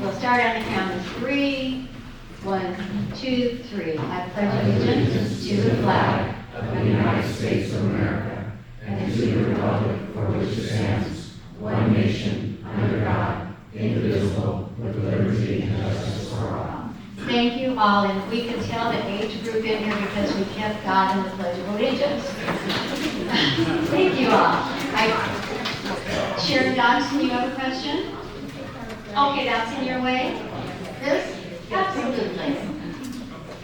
We'll start on the count of 3. 1, 2, 3. I pledge allegiance to the flag of the United States of America and to the republic for which it stands, one nation, under God, indivisible, with liberty and justice for all. Thank you all, and we can tell the age group in here because we kept God in the Pledge of Allegiance. Thank you all. Sharon Dodson, you have a question? Okay, that's in your way. This? Absolutely.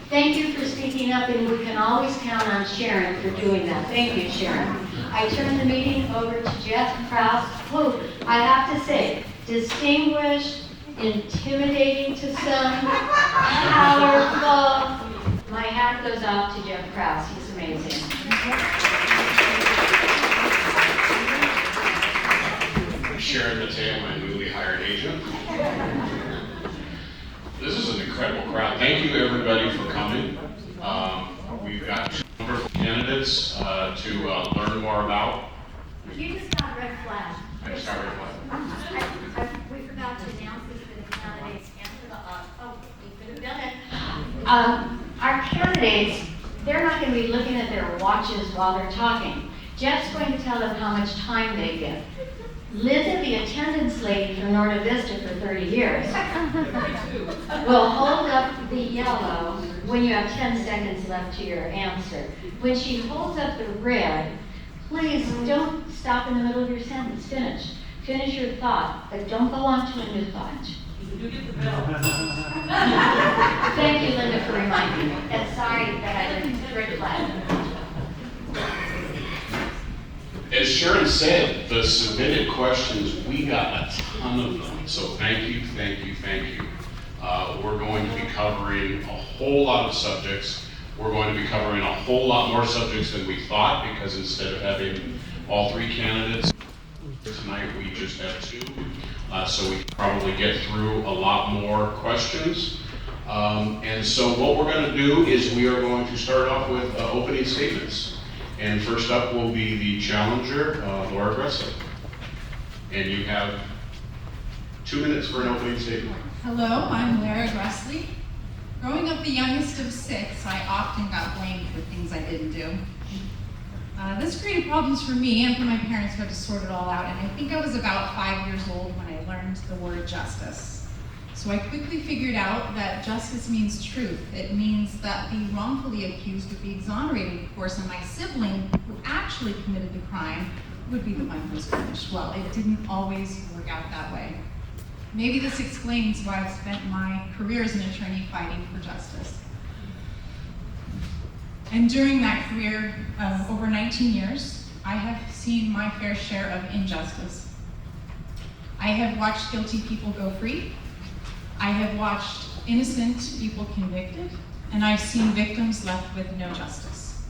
Thank you for speaking up, and we can always count on Sharon for doing that. Thank you, Sharon. I turn the meeting over to Jeff Krause, who I have to say, distinguished, intimidating to some, powerful. My hat goes off to Jeff Krause. He's amazing. Sharon Mateo, my newly hired agent. This is an incredible crowd. Thank you everybody for coming. We've got 2 wonderful candidates to learn more about. You just got red flag. I just got red flag. We forgot to announce this for the candidates and for the, we could have done it. Our candidates, they're not going to be looking at their watches while they're talking. Jeff's going to tell them how much time they get. Linda, the attendance lady from Norta Vista for 30 years, will hold up the yellow when you have 10 seconds left to your answer. When she holds up the red, please don't stop in the middle of your sentence. Finish your thought, but don't go on to a new thought. You get the bell. Thank you, Linda, for reminding me. And sorry that I didn't red flag. As Sharon said, the submitted questions, we got a ton of them. So thank you. We're going to be covering a whole lot of subjects. We're going to be covering a whole lot more subjects than we thought, because instead of having all 3 candidates tonight, we just have 2. So we can probably get through a lot more questions. And so what we're going to do is we are going to start off with opening statements. And first up will be the challenger, Laura Gressler. And you have 2 minutes for an opening statement. Hello, I'm Lara Gressler. Growing up the youngest of 6, I often got blamed for things I didn't do. This created problems for me and for my parents who had to sort it all out, and I think I was about 5 years old when I learned the word justice. So I quickly figured out that justice means truth. It means that the wrongfully accused would be exonerated, of course, and my sibling, who actually committed the crime, would be the one who was punished. Well, it didn't always work out that way. Maybe this explains why I've spent my career as an attorney fighting for justice. And during that career of over 19 years, I have seen my fair share of injustice. I have watched guilty people go free. I have watched innocent people convicted, and I've seen victims left with no justice.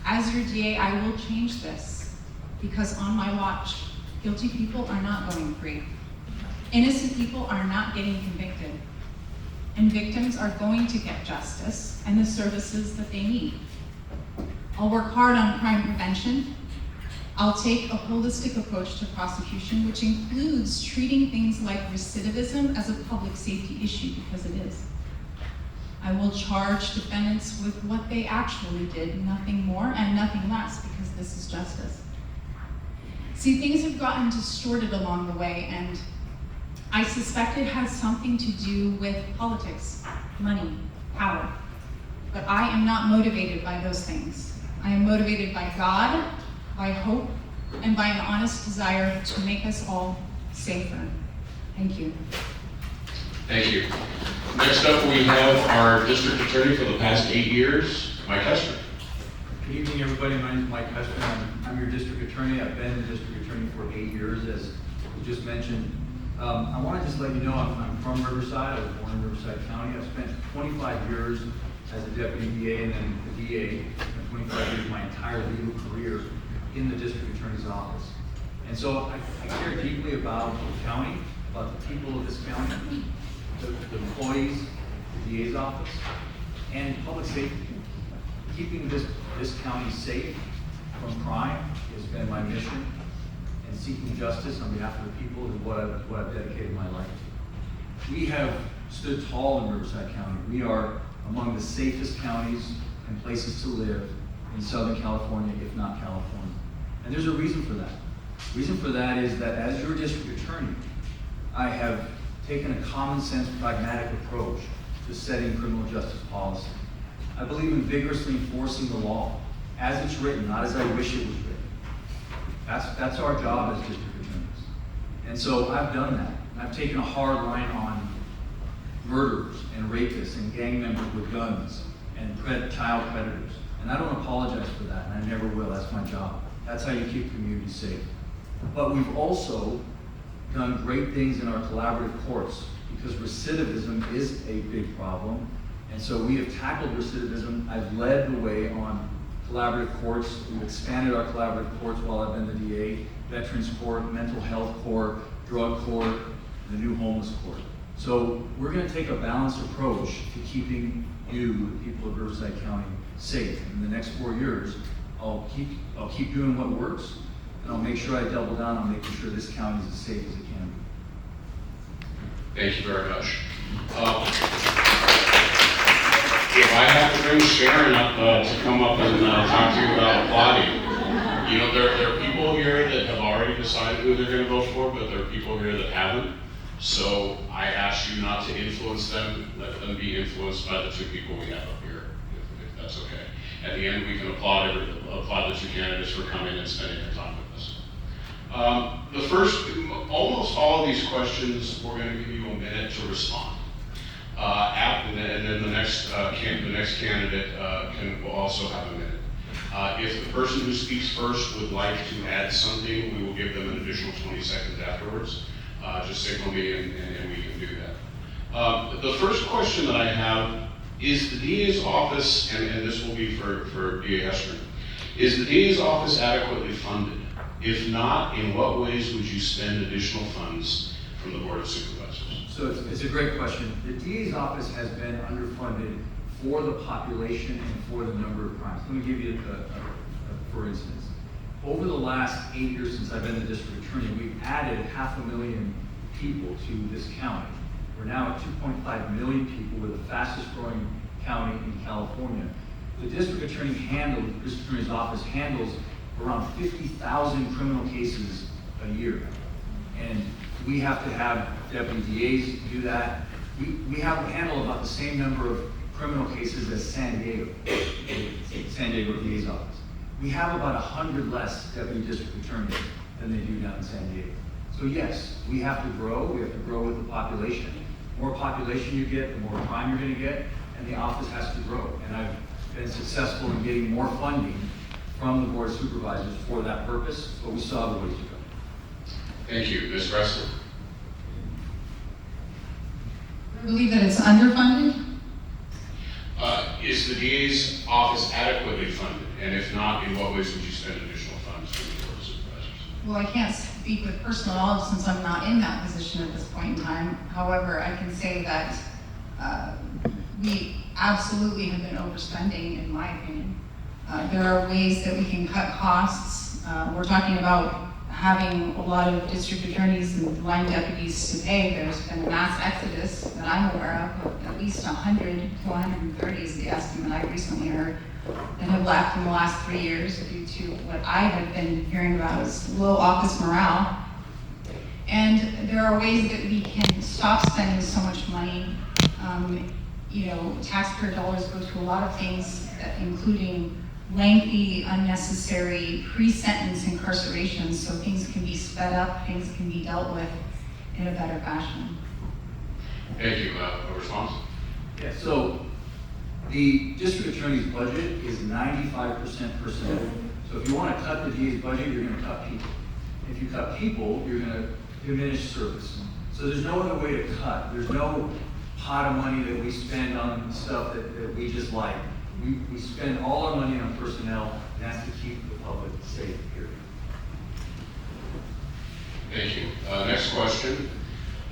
As your DA, I will change this, because on my watch, guilty people are not going free. Innocent people are not getting convicted, and victims are going to get justice and the services that they need. I'll work hard on crime prevention. I'll take a holistic approach to prosecution, which includes treating things like recidivism as a public safety issue, because it is. I will charge defendants with what they actually did, nothing more and nothing less, because this is justice. See, things have gotten distorted along the way, and I suspect it has something to do with politics, money, power. But I am not motivated by those things. I am motivated by God, by hope, and by an honest desire to make us all safer. Thank you. Thank you. Next up, we have our district attorney for the past 8 years, Mike Hestrin. Good evening, everybody. My name is Mike Hestrin. I'm your district attorney. I've been the district attorney for 8 years, as you just mentioned. I want to just let you know I'm from Riverside. I was born in Riverside County. I've spent 25 years as a deputy DA and then the DA, and 25 years of my entire legal career in the district attorney's office. And so I care deeply about the county, about the people of this county, the employees, the DA's office, and public safety. Keeping this county safe from crime has been my mission, and seeking justice on behalf of the people is what I've dedicated my life to. we have stood tall in Riverside County. We are among the safest counties and places to live in Southern California, if not California. And there's a reason for that. The reason for that is that as your district attorney, I have taken a common sense, pragmatic approach to setting criminal justice policy. I believe in vigorously enforcing the law as it's written, not as I wish it was written. That's our job as district attorneys. And so I've done that. I've taken a hard line on murderers and rapists and gang members with guns and child predators. And I don't apologize for that, and I never will. That's my job. That's how you keep communities safe. But we've also done great things in our collaborative courts because recidivism is a big problem. And so we have tackled recidivism. I've led the way on collaborative courts. We've expanded our collaborative courts while I've been the DA, Veterans Court, Mental Health Court, Drug Court, the new Homeless Court. So we're going to take a balanced approach to keeping you, the people of Riverside County, safe. In the next 4 years, I'll keep doing what works, and I'll make sure I double down on making sure this county is as safe as it can be. Thank you very much. If I have to bring Sharon up to come up and talk to you about applauding, you know, there are people here that have already decided who they're going to vote for, but there are people here that haven't. So I ask you not to influence them. Let them be influenced by the two people we have up here, if that's okay. At the end, we can applaud the two candidates for coming and spending their time with us. Almost all of these questions, we're going to give you a minute to respond. And then the next candidate will also have a minute. If the person who speaks first would like to add something, we will give them an additional 20 seconds afterwards. Just signal me and we can do that. The first question that I have is the DA's office, and this will be for DA Hestrin, is the DA's office adequately funded? If not, in what ways would you spend additional funds from the Board of Supervisors? So it's a great question. The DA's office has been underfunded for the population and for the number of crimes. Let me give you for instance. Over the last 8 years since I've been the district attorney, we've added 500,000 people to this county. We're now at 2.5 million people. We're the fastest growing county in California. The district attorney's office handles around 50,000 criminal cases a year. And we have to have deputy DAs do that. We have to handle about the same number of criminal cases as San Diego DA's office. We have about 100 less deputy district attorneys than they do down in San Diego. So yes, we have to grow. We have to grow with the population. The more population you get, the more crime you're going to get, and the office has to grow. And I've been successful in getting more funding from the Board of Supervisors for that purpose, but we still have a ways to go. Thank you. Ms. Ressler. I believe that it's underfunded. Is the DA's office adequately funded? And if not, in what ways would you spend additional funds from the Board of Supervisors? Well, I can't speak with personal knowledge since I'm not in that position at this point in time. However, I can say that we absolutely have been overspending, in my opinion. There are ways that we can cut costs. We're talking about having a lot of district attorneys and line deputies to pay. There's been a mass exodus that I'm aware of at least 100 to 130 is the estimate I recently heard, that have left in the last 3 years due to what I have been hearing about is low office morale. And there are ways that we can stop spending so much money. Taxpayer dollars go to a lot of things, including lengthy, unnecessary pre-sentence incarceration, so things can be sped up, things can be dealt with in a better fashion. Thank you. A response? Yeah, so the district attorney's budget is 95% personnel. So if you want to cut the DA's budget, you're going to cut people. If you cut people, you're going to diminish service. So there's no other way to cut. There's no pot of money that we spend on stuff that we just like. We spend all our money on personnel, and that's to keep the public safe, period. Thank you. Next question.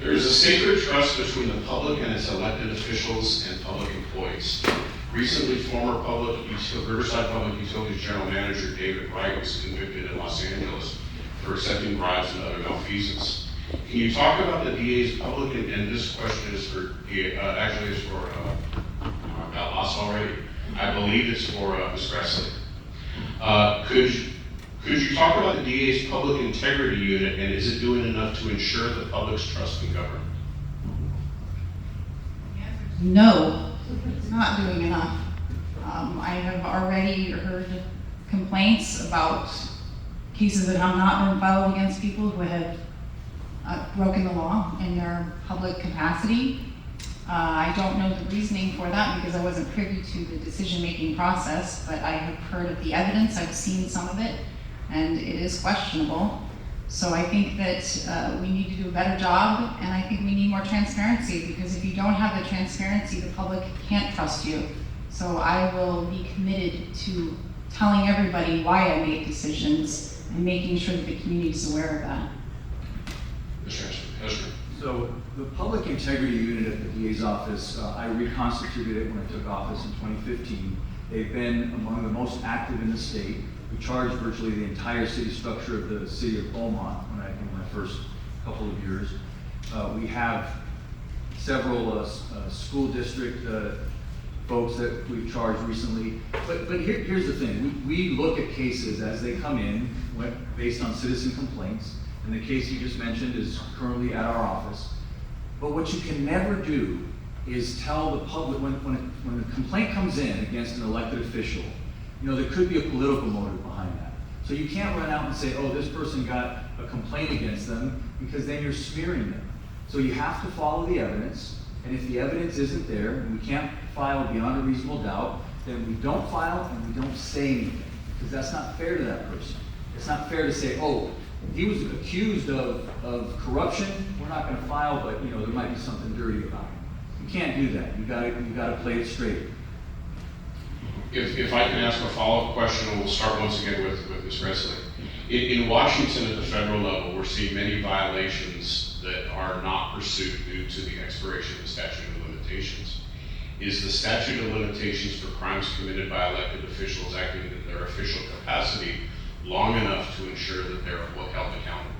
There is a sacred trust between the public and its elected officials and public employees. Recently, former Riverside Public Utilities General Manager David Wright was convicted in Los Angeles for accepting bribes and other malfeasance. Can you talk about the DA's public, and this question is for, actually is for, I got lost already. I believe it's for Ms. Grassley. Could you talk about the DA's public integrity unit, and is it doing enough to ensure the public's trust in government? No, it's not doing enough. I have already heard complaints about cases that have not been filed against people who have broken the law in their public capacity. I don't know the reasoning for that because I wasn't privy to the decision-making process, but I have heard of the evidence, I've seen some of it, and it is questionable. So I think that we need to do a better job, and I think we need more transparency, because if you don't have the transparency, the public can't trust you. So I will be committed to telling everybody why I make decisions and making sure that the community is aware of that. Mr. Hestrin. So the public integrity unit at the DA's office, I reconstituted it when I took office in 2015. They've been among the most active in the state. We charged virtually the entire city structure of the city of Beaumont in my first couple of years. We have several school district folks that we've charged recently. But here's the thing. We look at cases as they come in based on citizen complaints. And the case you just mentioned is currently at our office. But what you can never do is tell the public, when a complaint comes in against an elected official, there could be a political motive behind that. So you can't run out and say, oh, this person got a complaint against them, because then you're smearing them. So you have to follow the evidence, and if the evidence isn't there, and we can't file beyond a reasonable doubt, then we don't file and we don't say anything, because that's not fair to that person. It's not fair to say, oh, he was accused of corruption, we're not gonna file, but there might be something dirty about it. You can't do that. You gotta play it straight. If I can ask a follow-up question, and we'll start once again with Ms. Grassley. In Washington at the federal level, we're seeing many violations that are not pursued due to the expiration of the statute of limitations. Is the statute of limitations for crimes committed by elected officials acting in their official capacity long enough to ensure that they're held accountable?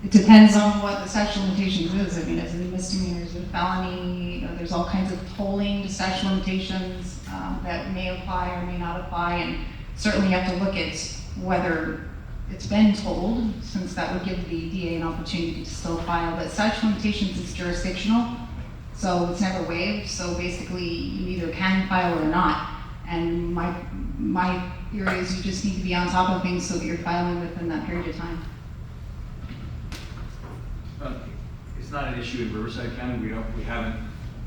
It depends on what the statute of limitations is. I mean, is it a misdemeanor, is it a felony? There's all kinds of tolling to statute of limitations that may apply or may not apply, and certainly you have to look at whether it's been told, since that would give the DA an opportunity to still file. But statute of limitations is jurisdictional, so it's never waived. So basically, you either can file or not. And my theory is you just need to be on top of things so that you're filing within that period of time. It's not an issue in Riverside County. We haven't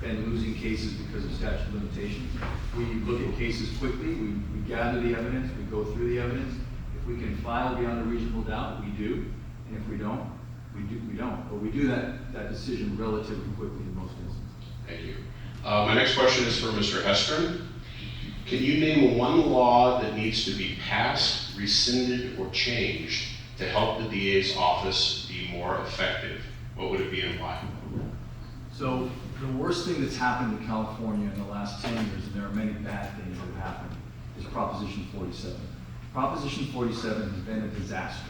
been losing cases because of statute of limitations. We look at cases quickly. We gather the evidence. We go through the evidence. If we can file beyond a reasonable doubt, we do. And if we don't, we don't. But we do that decision relatively quickly in most instances. Thank you. My next question is for Mr. Hestrin. Can you name one law that needs to be passed, rescinded, or changed to help the DA's office be more effective? What would it be and why? So the worst thing that's happened to California in the last 10 years, and there are many bad things that have happened, is Proposition 47. Proposition 47 has been a disaster.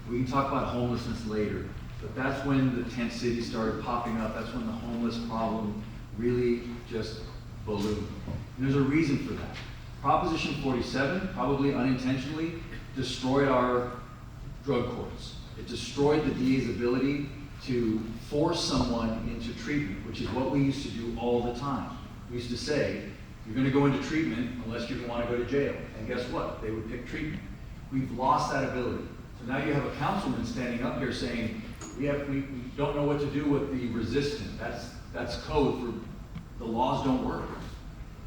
We can talk about homelessness later, but that's when the tent cities started popping up. That's when the homeless problem really just ballooned. And there's a reason for that. Proposition 47, probably unintentionally, destroyed our drug courts. It destroyed the DA's ability to force someone into treatment, which is what we used to do all the time. We used to say, you're going to go into treatment unless you want to go to jail. And guess what? They would pick treatment. We've lost that ability. So now you have a councilman standing up here saying, we don't know what to do with the resistant. That's code for the laws don't work.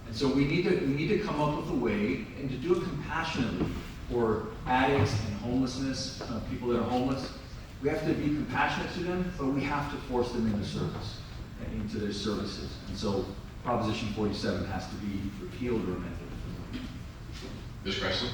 And so we need to come up with a way, and to do it compassionately for addicts and homelessness, people that are homeless. We have to be compassionate to them, but we have to force them into service, into their services. And so Proposition 47 has to be repealed or amended. Ms. Grassley?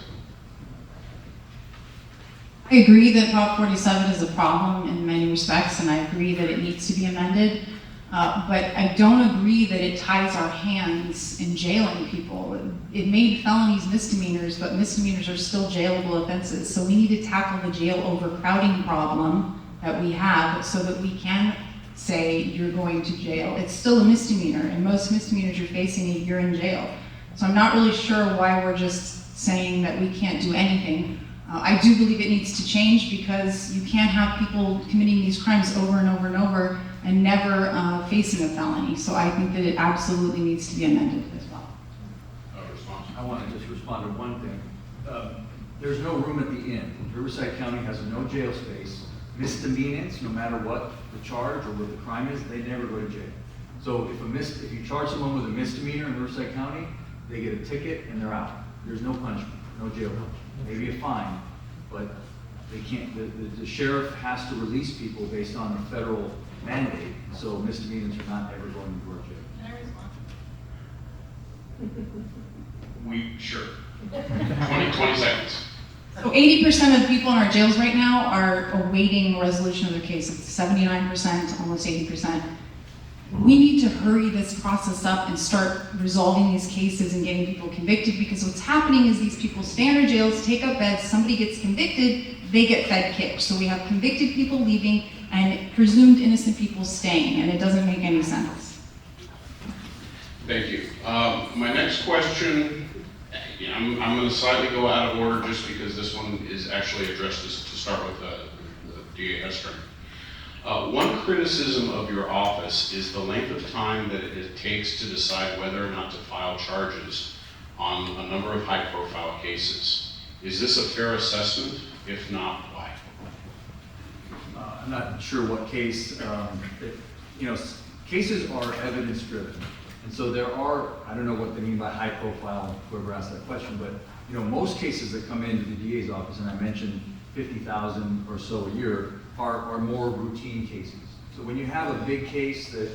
I agree that Prop 47 is a problem in many respects, and I agree that it needs to be amended. But I don't agree that it ties our hands in jailing people. It made felonies misdemeanors, but misdemeanors are still jailable offenses. So we need to tackle the jail overcrowding problem that we have so that we can say you're going to jail. It's still a misdemeanor, and most misdemeanors you're facing, you're in jail. So I'm not really sure why we're just saying that we can't do anything. I do believe it needs to change because you can't have people committing these crimes over and over and over and never facing a felony. So I think that it absolutely needs to be amended as well. Response? I want to just respond to one thing. There's no room at the inn. Riverside County has no jail space. Misdemeanants, no matter what the charge or what the crime is, they never go to jail. So if you charge someone with a misdemeanor in Riverside County, they get a ticket and they're out. There's no punishment, no jail punishment. Maybe a fine, but they can't. The sheriff has to release people based on a federal mandate. So misdemeanors are not ever going to jail. Can I respond? Sure. 20 seconds. So 80% of the people in our jails right now are awaiting resolution of their case. It's 79%, almost 80%. We need to hurry this process up and start resolving these cases and getting people convicted, because what's happening is these people stay in our jails, take up beds, somebody gets convicted, they get fed kicked. So we have convicted people leaving and presumed innocent people staying, and it doesn't make any sense. Thank you. My next question, I'm going to slightly go out of order just because this one is actually addressed to start with the DA Hestrin. One criticism of your office is the length of time that it takes to decide whether or not to file charges on a number of high-profile cases. Is this a fair assessment? If not, why? I'm not sure what case. Cases are evidence-driven, and so there are. I don't know what they mean by high-profile. Whoever asked that question, but most cases that come into the DA's office, and I mentioned 50,000 or so a year, are more routine cases. So when you have a big case that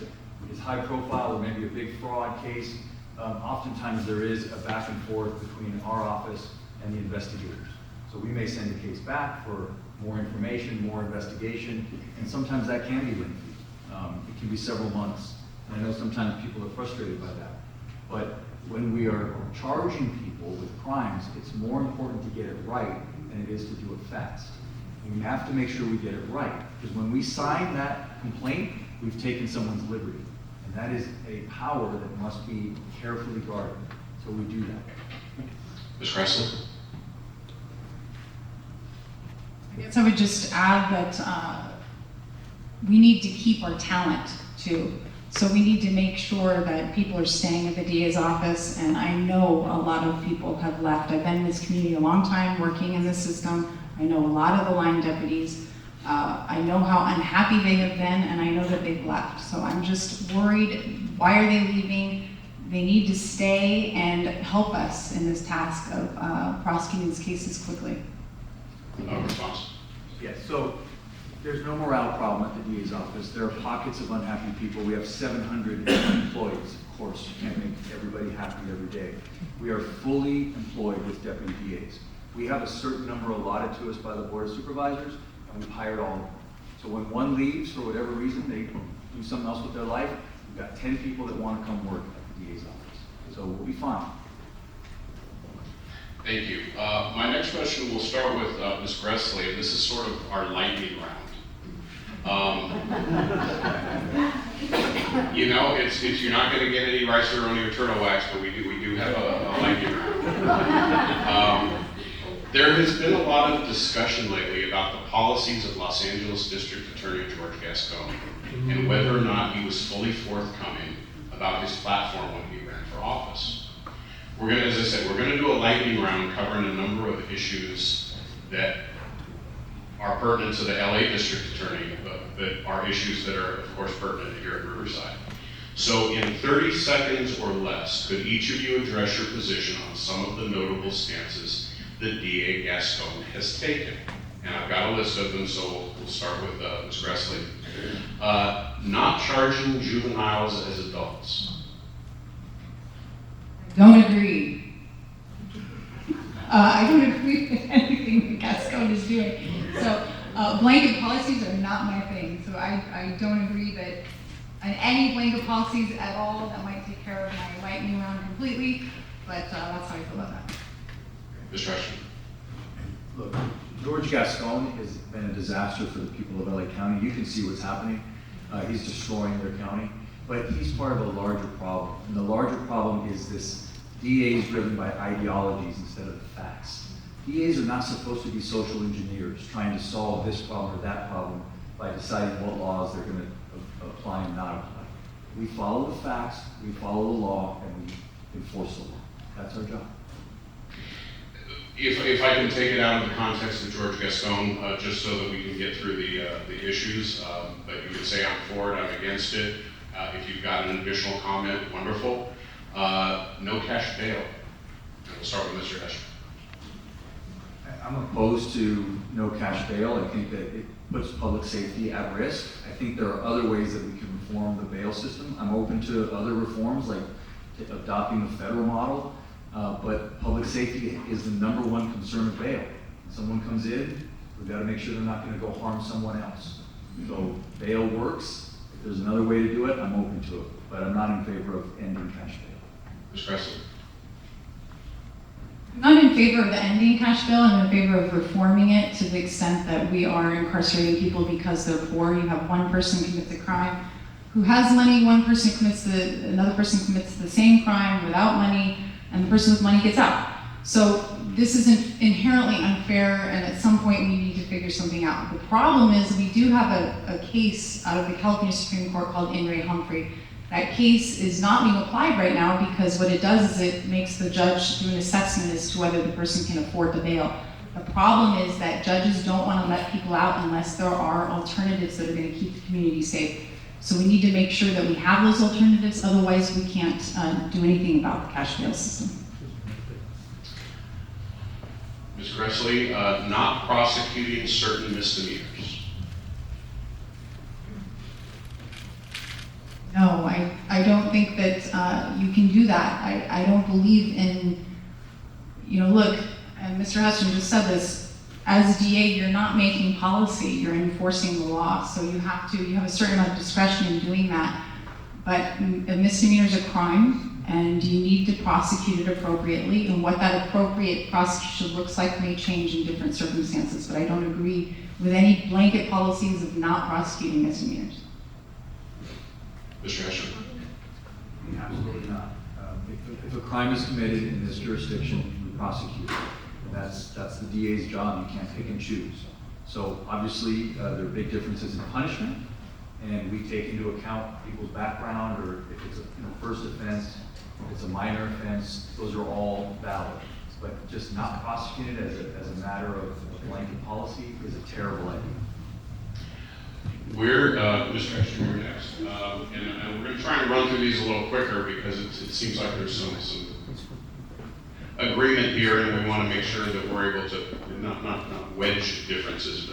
is high profile, or maybe a big fraud case, oftentimes there is a back and forth between our office and the investigators. So we may send a case back for more information, more investigation, and sometimes that can be lengthy. It can be several months. And I know sometimes people are frustrated by that. But when we are charging people with crimes, it's more important to get it right than it is to do it fast. And we have to make sure we get it right, because when we sign that complaint, we've taken someone's liberty. And that is a power that must be carefully guarded. So we do that. Ms. Kressel? I guess I would just add that we need to keep our talent too. So we need to make sure that people are staying at the DA's office, and I know a lot of people have left. I've been in this community a long time, working in this system. I know a lot of the line deputies. I know how unhappy they have been, and I know that they've left. So I'm just worried, why are they leaving? They need to stay and help us in this task of prosecuting these cases quickly. Response? Yes, so there's no morale problem at the DA's office. There are pockets of unhappy people. We have 700 employees. Of course, you can't make everybody happy every day. We are fully employed with deputy DAs. We have a certain number allotted to us by the Board of Supervisors, and we've hired all of them. So when one leaves for whatever reason, they do something else with their life, we've got 10 people that want to come work at the DA's office. So we'll be fine. Thank you. My next question will start with Ms. Gressley. This is sort of our lightning round. You're not going to get any rice or any turtle wax, but we do have a lightning round. There has been a lot of discussion lately about the policies of Los Angeles District Attorney George Gascon and whether or not he was fully forthcoming about his platform when he ran for office. As I said, we're going to do a lightning round covering a number of issues that are pertinent to the LA District Attorney, but are issues that are, of course, pertinent here at Riverside. So in 30 seconds or less, could each of you address your position on some of the notable stances that DA Gascon has taken? And I've got a list of them, so we'll start with Ms. Gressley. Not charging juveniles as adults. Don't agree. I don't agree with anything that Gascon is doing. So blanket policies are not my thing. So I don't agree that any blanket policies at all that might take care of my lightning round completely, but that's how I feel about that. Mr. Hestrin. Look, George Gascon has been a disaster for the people of LA County. You can see what's happening. He's destroying their county, but he's part of a larger problem. And the larger problem is this DAs driven by ideologies instead of the facts. DAs are not supposed to be social engineers trying to solve this problem or that problem by deciding what laws they're going to apply and not apply. We follow the facts, we follow the law, and we enforce the law. That's our job. If I can take it out of the context of George Gascon, just so that we can get through the issues, but you can say I'm for it, I'm against it. If you've got an additional comment, wonderful. No cash bail. And we'll start with Mr. Hestrin. I'm opposed to no cash bail. I think that it puts public safety at risk. I think there are other ways that we can reform the bail system. I'm open to other reforms like adopting the federal model, but public safety is the #1 concern of bail. If someone comes in, we've got to make sure they're not going to go harm someone else. So bail works. If there's another way to do it, I'm open to it, but I'm not in favor of ending cash bail. Ms. Gressler. I'm not in favor of the ending cash bail. I'm in favor of reforming it to the extent that we are incarcerating people because they're poor. You have one person commits a crime who has money, another person commits the same crime without money, and the person with money gets out. So this is inherently unfair, and at some point we need to figure something out. The problem is we do have a case out of the California Supreme Court called In re Humphrey. That case is not being applied right now because what it does is it makes the judge do an assessment as to whether the person can afford the bail. The problem is that judges don't want to let people out unless there are alternatives that are going to keep the community safe. So we need to make sure that we have those alternatives, otherwise we can't do anything about the cash bail system. Ms. Gressler, not prosecuting certain misdemeanors. No, I don't think that you can do that. I don't believe in, look, and Mr. Hestrin just said this, as DA, you're not making policy, you're enforcing the law. So you have a certain amount of discretion in doing that. But a misdemeanor is a crime, and you need to prosecute it appropriately. And what that appropriate prosecution looks like may change in different circumstances. But I don't agree with any blanket policies of not prosecuting misdemeanors. Mr. Hestrin. Absolutely not. If a crime is committed in this jurisdiction, we prosecute it. That's the DA's job. You can't pick and choose. So obviously, there are big differences in punishment, and we take into account people's background, or if it's a first offense, if it's a minor offense, those are all valid. But just not prosecuting it as a matter of blanket policy is a terrible idea. We're, Mr. Hestrin, you're next. And we're going to try and run through these a little quicker because it seems like there's some agreement here, and we want to make sure that we're able to not wedge differences,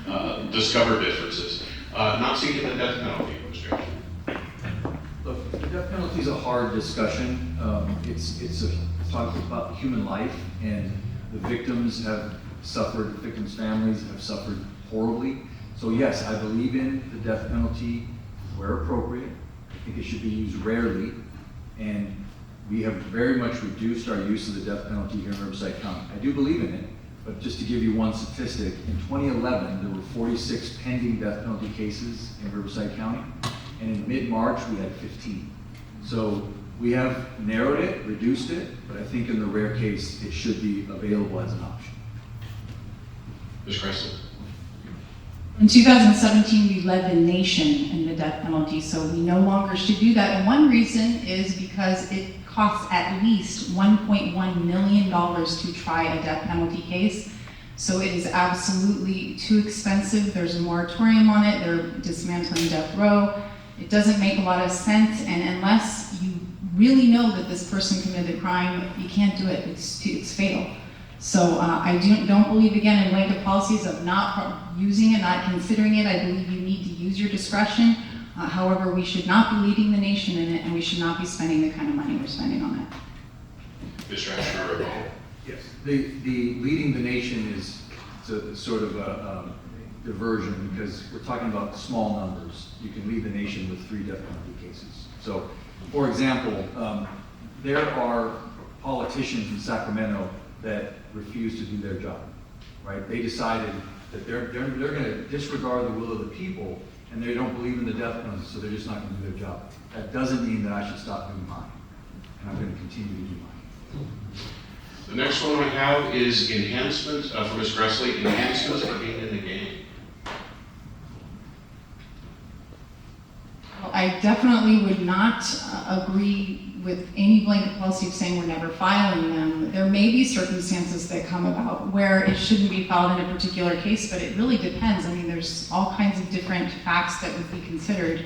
but discover differences. Not seeking the death penalty, Mr. Hestrin. Look, the death penalty is a hard discussion. It's talking about human life, and the victims have suffered, the victims' families have suffered horribly. So yes, I believe in the death penalty where appropriate. I think it should be used rarely, and we have very much reduced our use of the death penalty here in Riverside County. I do believe in it, but just to give you one statistic, in 2011, there were 46 pending death penalty cases in Riverside County, and in mid-March, we had 15. So we have narrowed it, reduced it, but I think in the rare case, it should be available as an option. Ms. Gressler. In 2017, we led the nation in the death penalty, so we no longer should do that. And one reason is because it costs at least $1.1 million to try a death penalty case. So it is absolutely too expensive. There's a moratorium on it. They're dismantling death row. It doesn't make a lot of sense, and unless you really know that this person committed a crime, you can't do it. It's fatal. So I don't believe, again, in blanket policies of not using it, not considering it. I believe you need to use your discretion. However, we should not be leading the nation in it, and we should not be spending the kind of money we're spending on it. Mr. Hestrin. Yes. The leading the nation is sort of diversion because we're talking about small numbers. You can lead the nation with 3 death penalty cases. So, for example, there are politicians in Sacramento that refuse to do their job, right? They decided that they're going to disregard the will of the people, and they don't believe in the death penalty, so they're just not going to do their job. That doesn't mean that I should stop doing mine, and I'm going to continue to do mine. The next one I have is enhancements, for Ms. Gressley, enhancements for being in the game. I definitely would not agree with any blanket policy of saying we're never filing them. There may be circumstances that come about where it shouldn't be filed in a particular case, but it really depends. I mean, there's all kinds of different facts that would be considered,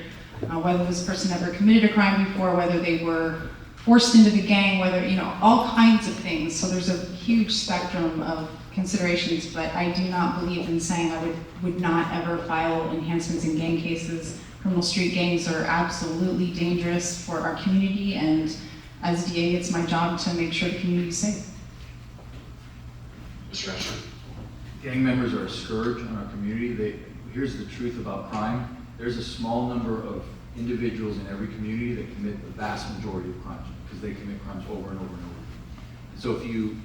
whether this person ever committed a crime before, whether they were forced into the gang, whether, you know, all kinds of things. So there's a huge spectrum of considerations, but I do not believe in saying I would not ever file enhancements in gang cases. Criminal street gangs are absolutely dangerous for our community, and as DA, it's my job to make sure the community is safe. Mr. Hestrin. Gang members are a scourge on our community. Here's the truth about crime. There's a small number of individuals in every community that commit the vast majority of crimes because they commit crimes over and over and over. So if you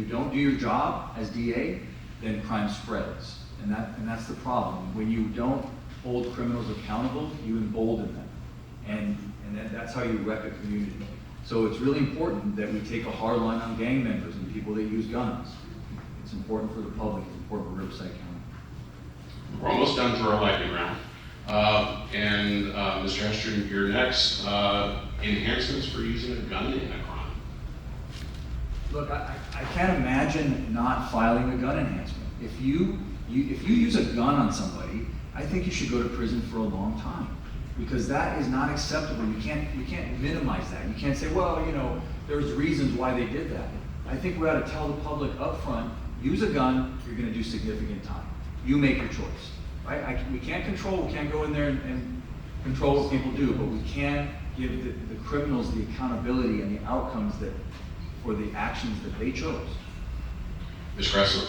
don't do your job as DA, then crime spreads, and that's the problem. When you don't hold criminals accountable, you embolden them, and that's how you wreck a community. So it's really important that we take a hard line on gang members and people that use guns. It's important for the public. It's important for Riverside County. We're almost done through our lightning round. Mr. Hestrin, you're next. Enhancements for using a gun in a crime. Look, I can't imagine not filing a gun enhancement. If you use a gun on somebody, I think you should go to prison for a long time, because that is not acceptable. You can't minimize that. You can't say, well, you know, there's reasons why they did that. I think we ought to tell the public up front, use a gun, you're going to do significant time. You make your choice, right? We can't go in there and control what people do, but we can give the criminals the accountability and the outcomes for the actions that they chose. Ms. Gressley.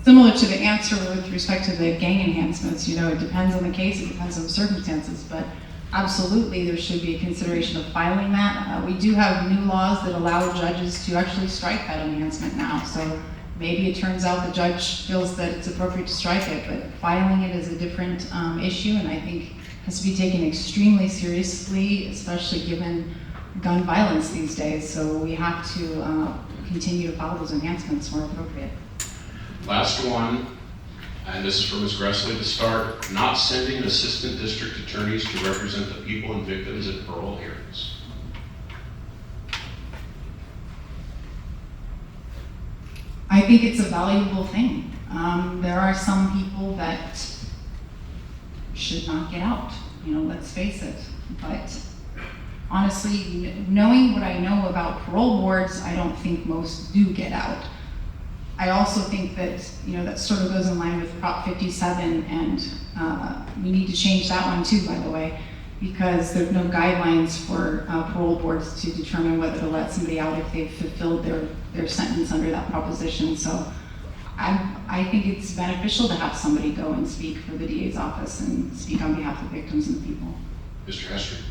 Similar to the answer with respect to the gang enhancements, you know, it depends on the case, it depends on the circumstances, but absolutely there should be a consideration of filing that. We do have new laws that allow judges to actually strike that enhancement now, so maybe it turns out the judge feels that it's appropriate to strike it, but filing it is a different issue, and I think has to be taken extremely seriously, especially given gun violence these days, so we have to continue to follow those enhancements where appropriate. Last one, and this is for Ms. Gressley to start, not sending assistant district attorneys to represent the people and victims at parole hearings. I think it's a valuable thing. There are some people that should not get out, you know, let's face it. But honestly, knowing what I know about parole boards, I don't think most do get out. I also think that, you know, that sort of goes in line with Prop 57, and we need to change that one too, by the way, because there's no guidelines for parole boards to determine whether to let somebody out if they've fulfilled their sentence under that proposition. So I think it's beneficial to have somebody go and speak for the DA's office and speak on behalf of victims and people. Mr. Hestrin.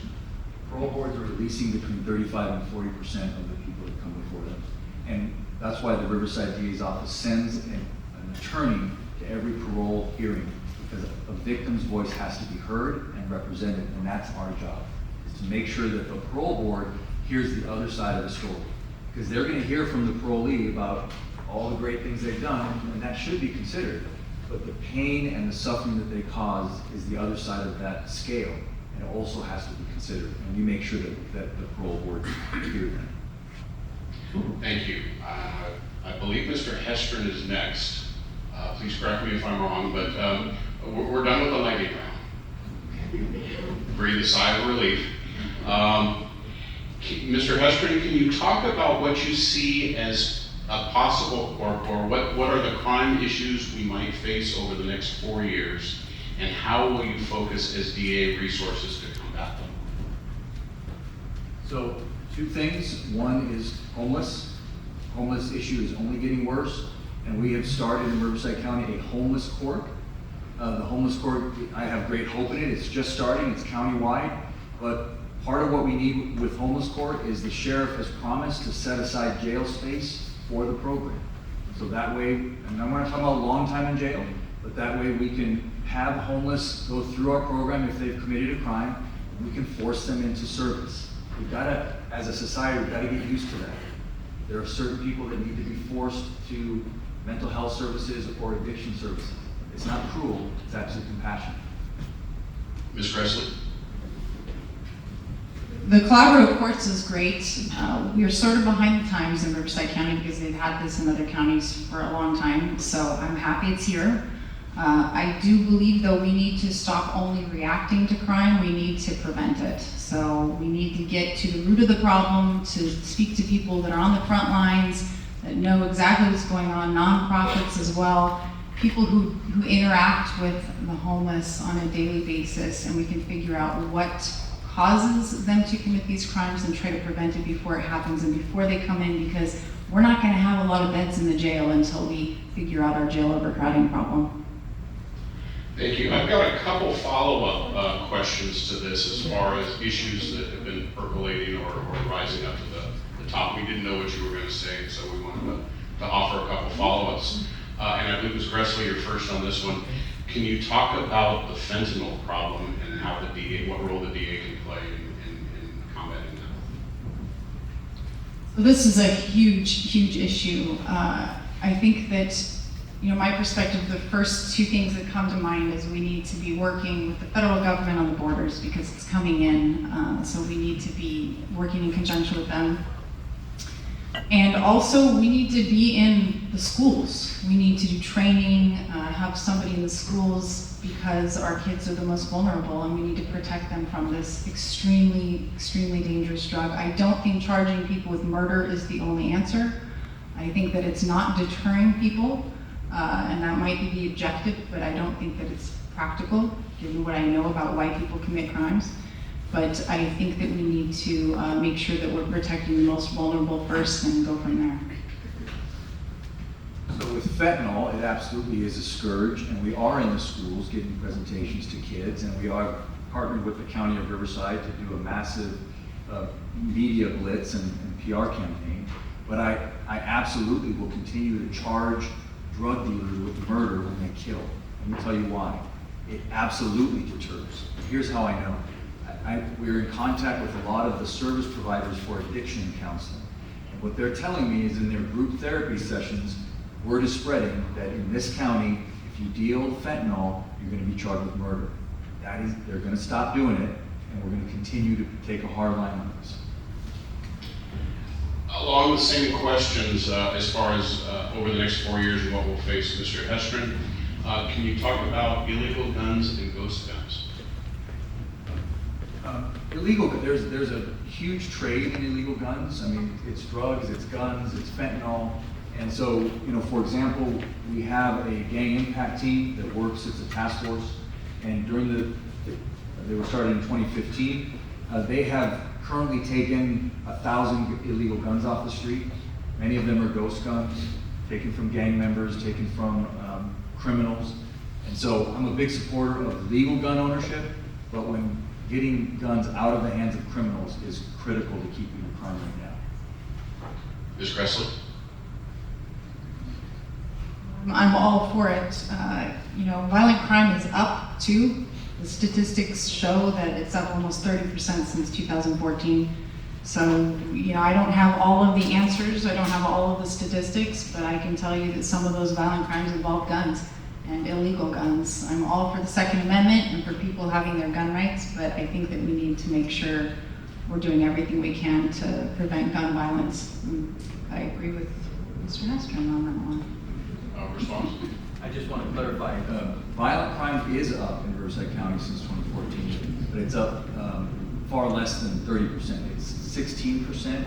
Parole boards are releasing between 35 and 40% of the people that come before them. And that's why the Riverside DA's office sends an attorney to every parole hearing, because a victim's voice has to be heard and represented, and that's our job, is to make sure that the parole board hears the other side of the story. Because they're going to hear from the parolee about all the great things they've done, and that should be considered. But the pain and the suffering that they cause is the other side of that scale, and it also has to be considered. And we make sure that the parole board hear that. Thank you. I believe Mr. Hestrin is next. Please correct me if I'm wrong, but we're done with the lightning round. Breathe a sigh of relief. Mr. Hestrin, can you talk about what you see as a possible, or what are the crime issues we might face over the next 4 years, and how will you focus as DA resources to combat them? So, 2 things. One is homeless. Homeless issue is only getting worse. and we have started in Riverside County a homeless court. The homeless court, I have great hope in it. It's just starting, it's countywide, but part of what we need with homeless court is the sheriff has promised to set aside jail space for the program. So that way, and I'm not talking about a long time in jail, but that way we can have homeless go through our program if they've committed a crime, and we can force them into service. We've gotta, as a society, we've gotta get used to that. There are certain people that need to be forced to mental health services or addiction services. It's not cruel, it's actually compassionate. Ms. Gressler? The collaborative courts is great. We are sort of behind the times in Riverside County because they've had this in other counties for a long time, so I'm happy it's here. I do believe, though, we need to stop only reacting to crime, we need to prevent it. So we need to get to the root of the problem, to speak to people that are on the front lines, that know exactly what's going on, nonprofits as well, people who interact with the homeless on a daily basis, and we can figure out what causes them to commit these crimes and try to prevent it before it happens and before they come in, because we're not going to have a lot of beds in the jail until we figure out our jail overcrowding problem. Thank you. I've got a couple follow-up questions to this as far as issues that have been percolating or rising up to the top. We didn't know what you were going to say, so we wanted to offer a couple follow-ups. And I believe, Ms. Gressler, you're first on this one. Can you talk about the fentanyl problem and how the DA, what role the DA can play in combating that? So this is a huge issue. I think that, my perspective, the first two things that come to mind is we need to be working with the federal government on the borders because it's coming in. So we need to be working in conjunction with them. And also we need to be in the schools. We need to do training, have somebody in the schools because our kids are the most vulnerable and we need to protect them from this extremely dangerous drug. I don't think charging people with murder is the only answer. I think that it's not deterring people, and that might be the objective, but I don't think that it's practical, given what I know about why people commit crimes. But I think that we need to make sure that we're protecting the most vulnerable first and go from there. So with fentanyl, it absolutely is a scourge, and we are in the schools giving presentations to kids, and we are partnered with the County of Riverside to do a massive media blitz and PR campaign. But I absolutely will continue to charge drug dealers with murder when they kill. Let me tell you why. It absolutely deters. Here's how I know. We're in contact with a lot of the service providers for addiction counseling. And what they're telling me is in their group therapy sessions, word is spreading that in this county, if you deal fentanyl, you're going to be charged with murder. They're going to stop doing it, and we're going to continue to take a hard line on this. Along the same questions, as far as over the next 4 years and what we'll face, Mr. Hestrin, can you talk about illegal guns and ghost guns? Illegal, there's a huge trade in illegal guns. I mean, it's drugs, it's guns, it's fentanyl. And so, for example, we have a gang impact team that works, it's a task force. And they were started in 2015. They have currently taken 1,000 illegal guns off the street. Many of them are ghost guns, taken from gang members, taken from criminals. And so I'm a big supporter of legal gun ownership, but when getting guns out of the hands of criminals is critical to keeping the crime rate down. Ms. Gressler? I'm all for it. Violent crime is up too. The statistics show that it's up almost 30% since 2014. So, I don't have all of the answers, I don't have all of the statistics, but I can tell you that some of those violent crimes involve guns and illegal guns. I'm all for the Second Amendment and for people having their gun rights, but I think that we need to make sure we're doing everything we can to prevent gun violence. I agree with Mr. Hestrin on that one. Response? I just want to clarify, violent crime is up in Riverside County since 2014, but it's up far less than 30%. It's 16%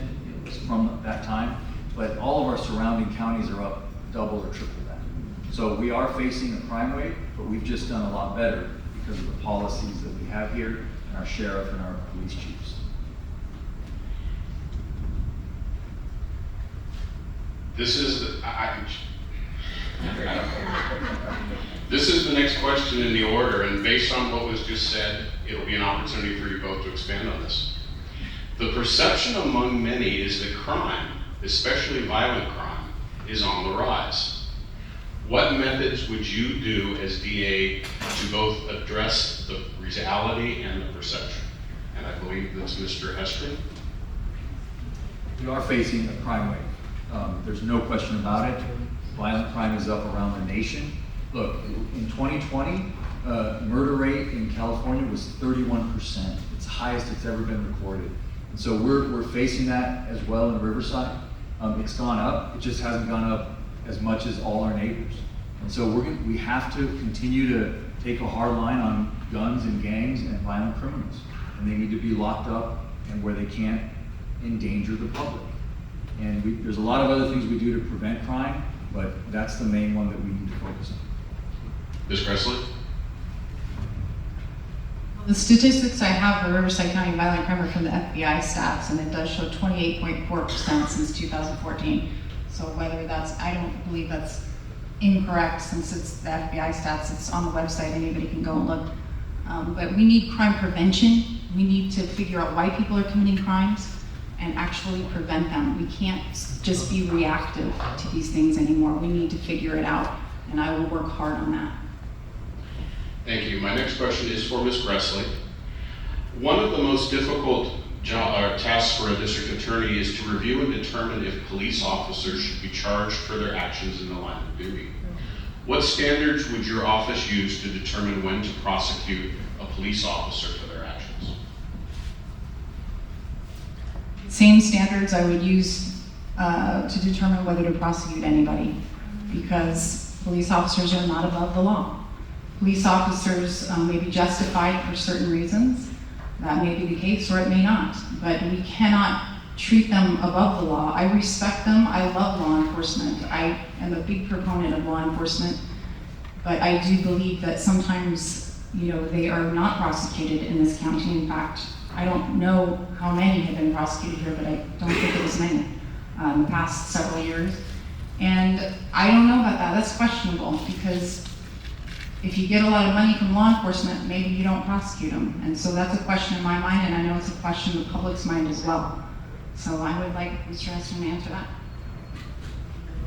from that time, but all of our surrounding counties are up double or triple that. So we are facing a crime wave, but we've just done a lot better because of the policies that we have here and our sheriff and our police chiefs. This is, This is the next question in the order, and based on what was just said, it'll be an opportunity for you both to expand on this. The perception among many is that crime, especially violent crime, is on the rise. What methods would you do as DA to both address the reality and the perception? And I believe that's Mr. Hestrin. We are facing a crime wave. There's no question about it. Violent crime is up around the nation. Look, in 2020, murder rate in California was 31%. It's the highest it's ever been recorded. And so we're facing that as well in Riverside. It's gone up. It just hasn't gone up as much as all our neighbors. And so we have to continue to take a hard line on guns and gangs and violent criminals. And they need to be locked up and where they can't endanger the public. And there's a lot of other things we do to prevent crime, but that's the main one that we need to focus on. Ms. Presley? The statistics I have for Riverside County violent crime are from the FBI stats, and it does show 28.4% since 2014. So whether that's, I don't believe that's incorrect since it's the FBI stats, it's on the website, anybody can go and look. But we need crime prevention. We need to figure out why people are committing crimes and actually prevent them. We can't just be reactive to these things anymore. We need to figure it out, and I will work hard on that. Thank you. My next question is for Ms. Presley. One of the most difficult tasks for a district attorney is to review and determine if police officers should be charged for their actions in the line of duty. What standards would your office use to determine when to prosecute a police officer for their actions? Same standards I would use to determine whether to prosecute anybody, because police officers are not above the law. Police officers may be justified for certain reasons. That may be the case, or it may not. But we cannot treat them above the law. I respect them. I love law enforcement. I am a big proponent of law enforcement. But I do believe that sometimes, they are not prosecuted in this county. In fact, I don't know how many have been prosecuted here, but I don't think it was many in the past several years. And I don't know about that. That's questionable, because if you get a lot of money from law enforcement, maybe you don't prosecute them. And so that's a question in my mind, and I know it's a question in the public's mind as well. So I would like Mr. Hestrin to answer that.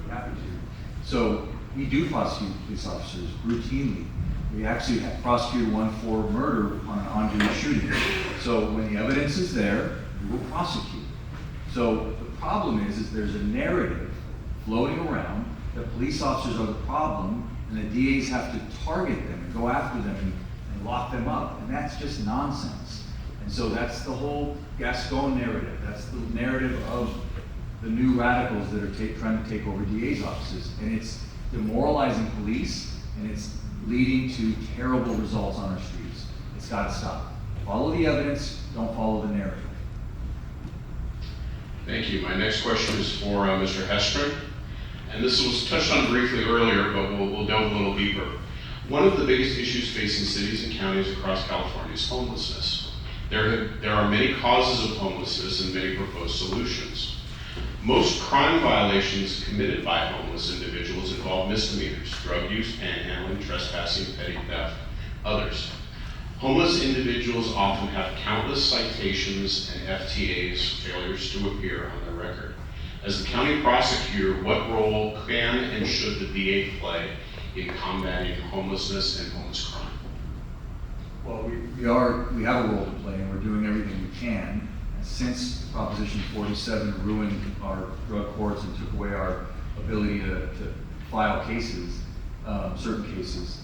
Happy to. So we do prosecute police officers routinely. We actually have prosecuted one for murder on an on-duty shooting. So when the evidence is there, we will prosecute. So the problem is there's a narrative floating around that police officers are the problem, and the DAs have to target them and go after them and lock them up, and that's just nonsense. And so that's the whole Gascon narrative. That's the narrative of the new radicals that are trying to take over DA's offices, and it's demoralizing police, and it's leading to terrible results on our streets. It's got to stop. Follow the evidence, don't follow the narrative. Thank you. My next question is for Mr. Hestrin. And this was touched on briefly earlier, but we'll delve a little deeper. One of the biggest issues facing cities and counties across California is homelessness. There are many causes of homelessness and many proposed solutions. Most crime violations committed by homeless individuals involve misdemeanors: drug use, panhandling, trespassing, petty theft, others. Homeless individuals often have countless citations and FTAs, failures to appear, on their record. As the county prosecutor, what role can and should the DA play in combating homelessness and homeless crime? Well, we have a role to play, and we're doing everything we can. And since Proposition 47 ruined our drug courts and took away our ability to file cases, certain cases,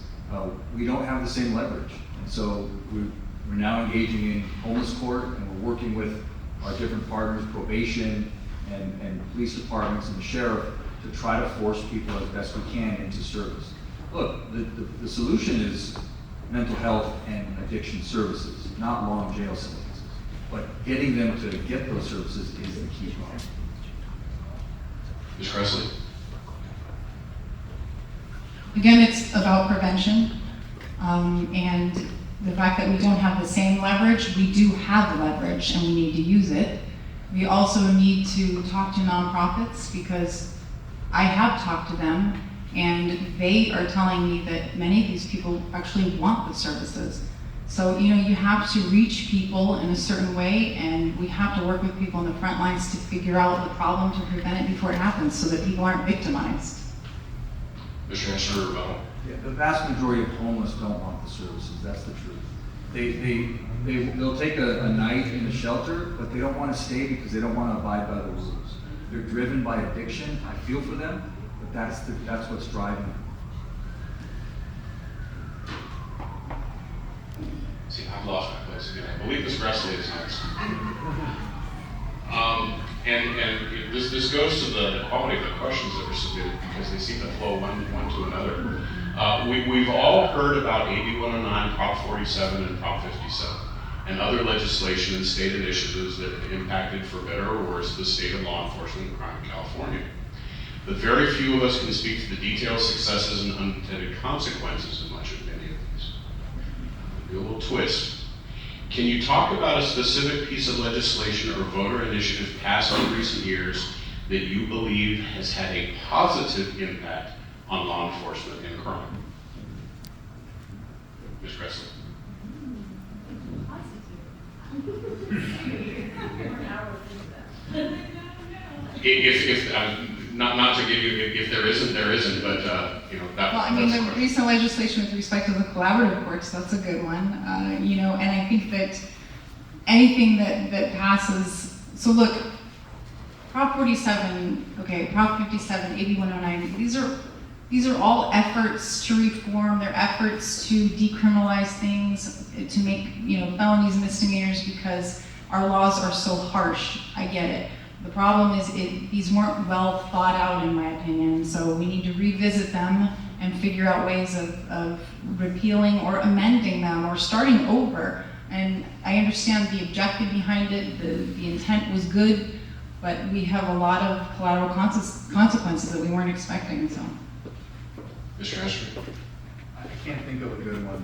we don't have the same leverage. And so we're now engaging in homeless court, and we're working with our different partners, probation, and police departments and the sheriff, to try to force people as best we can into service. Look, the solution is mental health and addiction services, not long jail sentences. But getting them to get those services is the key problem. Ms. Presley? Again, it's about prevention. And the fact that we don't have the same leverage, we do have the leverage and we need to use it. We also need to talk to nonprofits, because I have talked to them And they are telling me that many of these people actually want the services. So, you know, you have to reach people in a certain way, and we have to work with people on the front lines to figure out the problem to prevent it before it happens so that people aren't victimized. Mr. Hestrin, rebuttal. Yeah, the vast majority of homeless don't want the services, that's the truth. They'll take a night in a shelter, but they don't want to stay because they don't want to abide by the rules. They're driven by addiction. I feel for them, but that's what's driving them. See, I've lost my place again. I believe Ms. Gressley is next. And this goes to the quality of the questions that were submitted because they seem to flow one to another. We've all heard about AB 109, Prop 47, and Prop 57, and other legislation and state initiatives that have impacted, for better or worse, the state of law enforcement and crime in California. But very few of us can speak to the detailed successes and unintended consequences of much of many of these. I'll do a little twist. Can you talk about a specific piece of legislation or voter initiative passed in recent years that you believe has had a positive impact on law enforcement and crime? Ms. Gressley. Not to give you, if there isn't, there isn't, but, you know, that. Well, I mean, the recent legislation with respect to the collaborative courts, that's a good one. You know, and I think that anything that passes, so look, Prop 47, okay, Prop 57, AB 109, these are all efforts to reform, they're efforts to decriminalize things, to make, you know, felonies and misdemeanors because our laws are so harsh. I get it. The problem is these weren't well thought out, in my opinion, so we need to revisit them and figure out ways of repealing or amending them or starting over. And I understand the objective behind it, the intent was good, but we have a lot of collateral consequences that we weren't expecting, so. Mr. Hestrin. I can't think of a good one,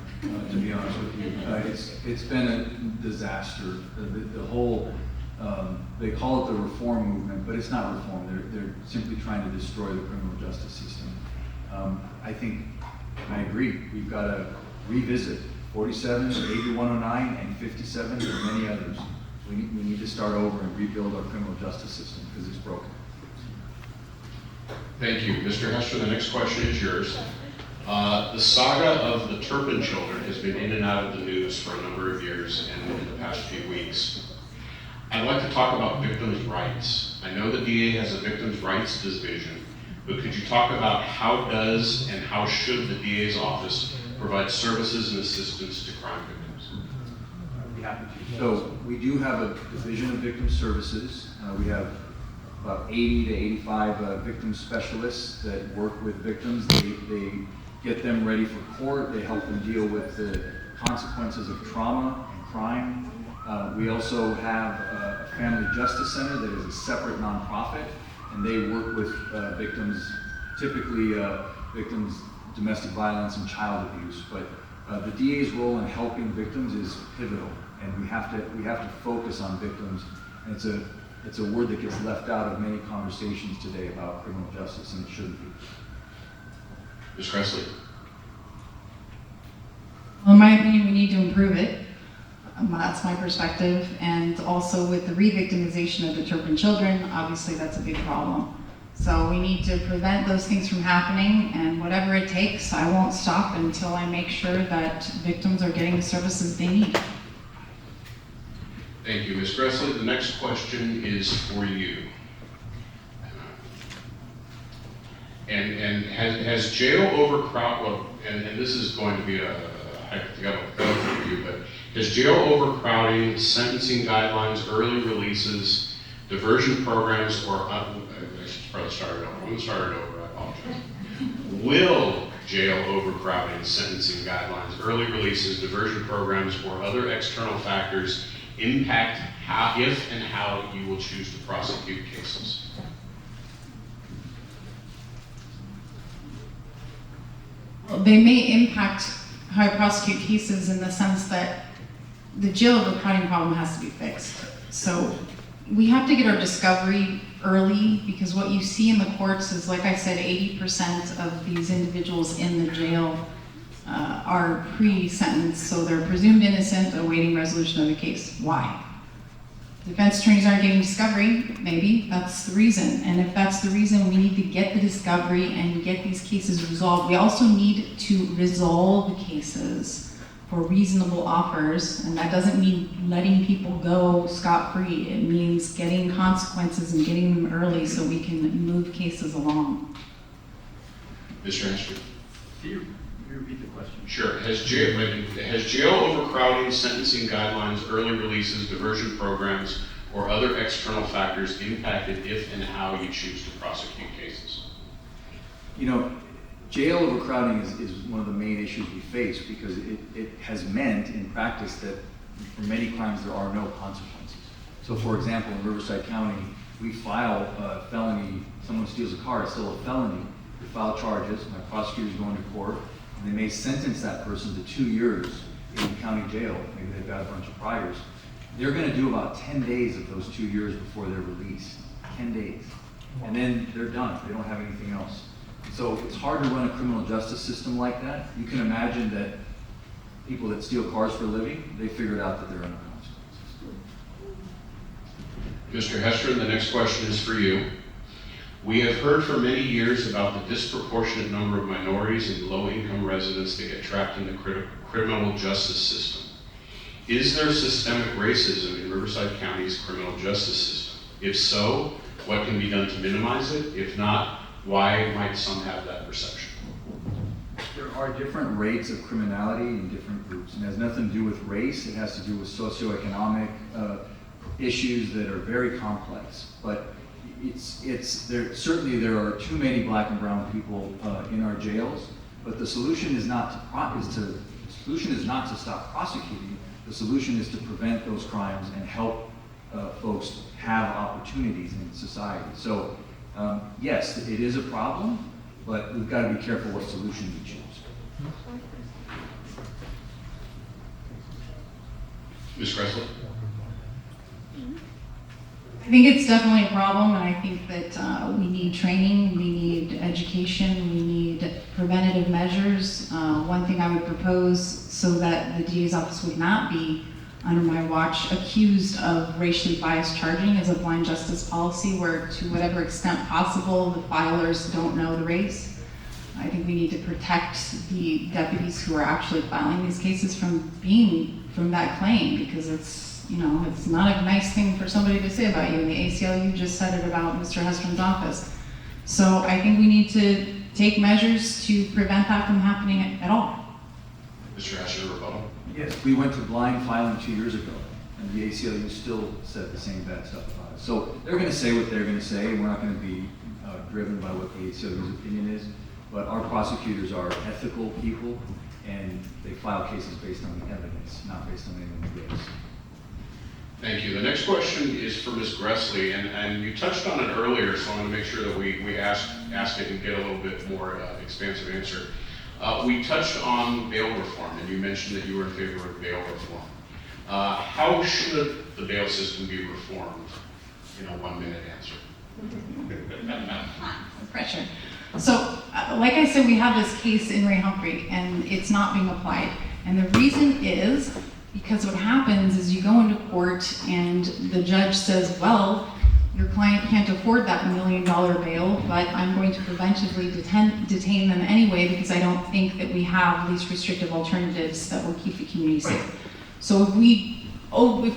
to be honest with you. It's been a disaster. The whole, they call it the reform movement, but it's not reform. They're simply trying to destroy the criminal justice system. I agree. We've got to revisit 47, AB 109, and 57, and many others. We need to start over and rebuild our criminal justice system because it's broken. Thank you. Mr. Hester, the next question is yours. The saga of the Turpin children has been in and out of the news for a number of years and in the past few weeks. I'd like to talk about victims' rights. I know the DA has a victims' rights division, but could you talk about how does and how should the DA's office provide services and assistance to crime victims? I'd be happy to. So we do have a division of victim services. We have about 80 to 85 victim specialists that work with victims. They get them ready for court. They help them deal with the consequences of trauma and crime. We also have a family justice center that is a separate nonprofit, and they work with victims, typically victims of domestic violence and child abuse. But the DA's role in helping victims is pivotal, and we have to focus on victims. And it's a word that gets left out of many conversations today about criminal justice, and it shouldn't be. Ms. Gressley. Well, in my opinion, we need to improve it. That's my perspective. And also with the re-victimization of the Turpin children, obviously that's a big problem. So we need to prevent those things from happening, and whatever it takes, I won't stop until I make sure that victims are getting the services they need. Thank you, Ms. Gressley. The next question is for you. And has jail overcrowding, well, and this is going to be a hypothetical for you, but has jail overcrowding, sentencing guidelines, early releases, diversion programs, or, I should probably start it over. I'm going to start it over, I apologize. Will jail overcrowding, sentencing guidelines, early releases, diversion programs, or other external factors impact how, if and how you will choose to prosecute cases? They may impact how I prosecute cases in the sense that the jail overcrowding problem has to be fixed. So we have to get our discovery early, because what you see in the courts is, like I said, 80% of these individuals in the jail are pre-sentenced, so they're presumed innocent, awaiting resolution of the case. Why? Defense attorneys aren't getting discovery, maybe that's the reason. And if that's the reason, we need to get the discovery and get these cases resolved. We also need to resolve cases for reasonable offers, and that doesn't mean letting people go scot-free. It means getting consequences and getting them early so we can move cases along. Mr. Hestrin? Can you repeat the question? Sure. Has jail overcrowding, sentencing guidelines, early releases, diversion programs, or other external factors impacted if and how you choose to prosecute cases? You know, jail overcrowding is one of the main issues we face because it has meant in practice that for many crimes there are no consequences. So for example, in Riverside County, we file a felony, someone steals a car, it's still a felony. We file charges, my prosecutor's going to court, and they may sentence that person to 2 years in county jail. Maybe they've got a bunch of priors. They're gonna do about 10 days of those 2 years before they're released. 10 days. And then they're done, they don't have anything else. So it's hard to run a criminal justice system like that. You can imagine that people that steal cars for a living, they figured out that there are no consequences. Mr. Hestrin, the next question is for you. We have heard for many years about the disproportionate number of minorities and low-income residents that get trapped in the criminal justice system. Is there systemic racism in Riverside County's criminal justice system? If so, what can be done to minimize it? If not, why might some have that perception? There are different rates of criminality in different groups, and it has nothing to do with race. It has to do with socioeconomic issues that are very complex. But certainly there are too many black and brown people in our jails. But the solution is not to stop prosecuting. The solution is to prevent those crimes and help folks have opportunities in society. So yes, it is a problem, but we've got to be careful what solution we choose. Ms. Gressler? I think it's definitely a problem, and I think that we need training, we need education, we need preventative measures. One thing I would propose so that the DA's office would not be, under my watch, accused of racially biased charging is a blind justice policy where, to whatever extent possible, the filers don't know the race. I think we need to protect the deputies who are actually filing these cases from that claim, because it's not a nice thing for somebody to say about you. And the ACLU just said it about Mr. Hestrin's office. So I think we need to take measures to prevent that from happening at all. Mr. Hestrin, rebuttal? Yes, we went to blind filing 2 years ago, and the ACLU still said the same bad stuff about it. So they're going to say what they're going to say. We're not going to be driven by what the ACLU's opinion is. But our prosecutors are ethical people, and they file cases based on the evidence, not based on anyone's race. Thank you. The next question is for Ms. Gressley, and you touched on it earlier, so I want to make sure that we ask it and get a little bit more expansive answer. We touched on bail reform, and you mentioned that you were in favor of bail reform. How should the bail system be reformed in a 1-minute answer? Pressure. So, like I said, we have this case in Ray Humphrey, and it's not being applied. And the reason is because what happens is you go into court and the judge says, well, your client can't afford that $1 million bail, but I'm going to preventively detain them anyway because I don't think that we have these restrictive alternatives that will keep the community safe. So if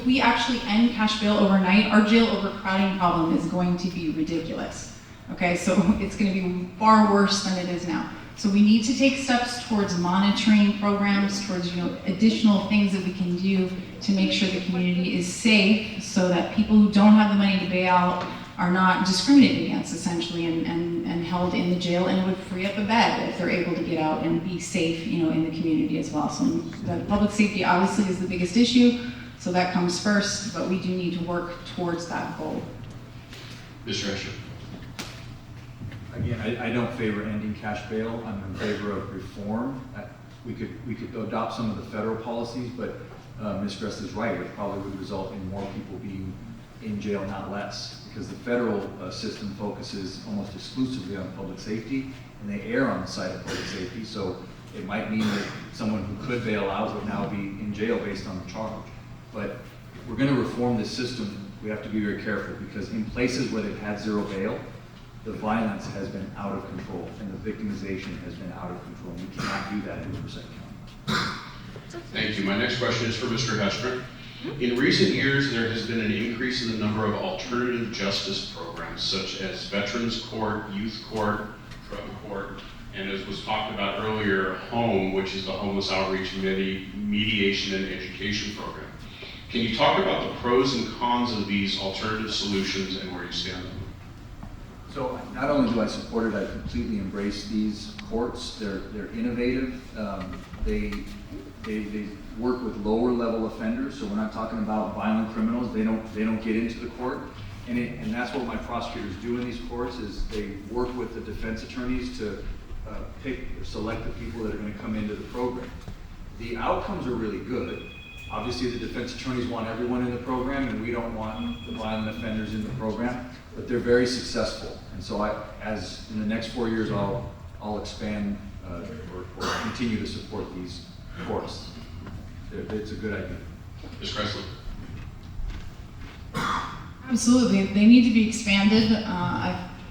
we actually end cash bail overnight, our jail overcrowding problem is going to be ridiculous. Okay, so it's going to be far worse than it is now. So we need to take steps towards monitoring programs, towards additional things that we can do to make sure the community is safe, so that people who don't have the money to bail out are not discriminated against, essentially, and held in the jail, and it would free up a bed if they're able to get out and be safe, in the community as well. So the public safety obviously is the biggest issue, so that comes first, but we do need to work towards that goal. Mr. Escher? Again, I don't favor ending cash bail. I'm in favor of reform. We could adopt some of the federal policies, but Ms. Gress is right. It probably would result in more people being in jail, not less, because the federal system focuses almost exclusively on public safety, and they err on the side of public safety, so it might mean that someone who could bail out would now be in jail based on the charge. But if we're going to reform this system, we have to be very careful, because in places where they've had zero bail, the violence has been out of control and the victimization has been out of control. We cannot do that in Riverside County. Thank you. My next question is for Mr. Hestrin. In recent years, there has been an increase in the number of alternative justice programs, such as Veterans Court, Youth Court, Drug Court, and as was talked about earlier, HOME, which is the Homeless Outreach Mediation and Education Program. Can you talk about the pros and cons of these alternative solutions and where you stand on them? So not only do I support it, I completely embrace these courts. They're innovative. They work with lower level offenders. So we're not talking about violent criminals. They don't get into the court. And that's what my prosecutors do in these courts, is they work with the defense attorneys to pick or select the people that are going to come into the program. The outcomes are really good. Obviously, the defense attorneys want everyone in the program, and we don't want the violent offenders in the program, but they're very successful. And so as in the next 4 years, I'll expand or continue to support these courts. It's a good idea. Ms. Presley? Absolutely, they need to be expanded.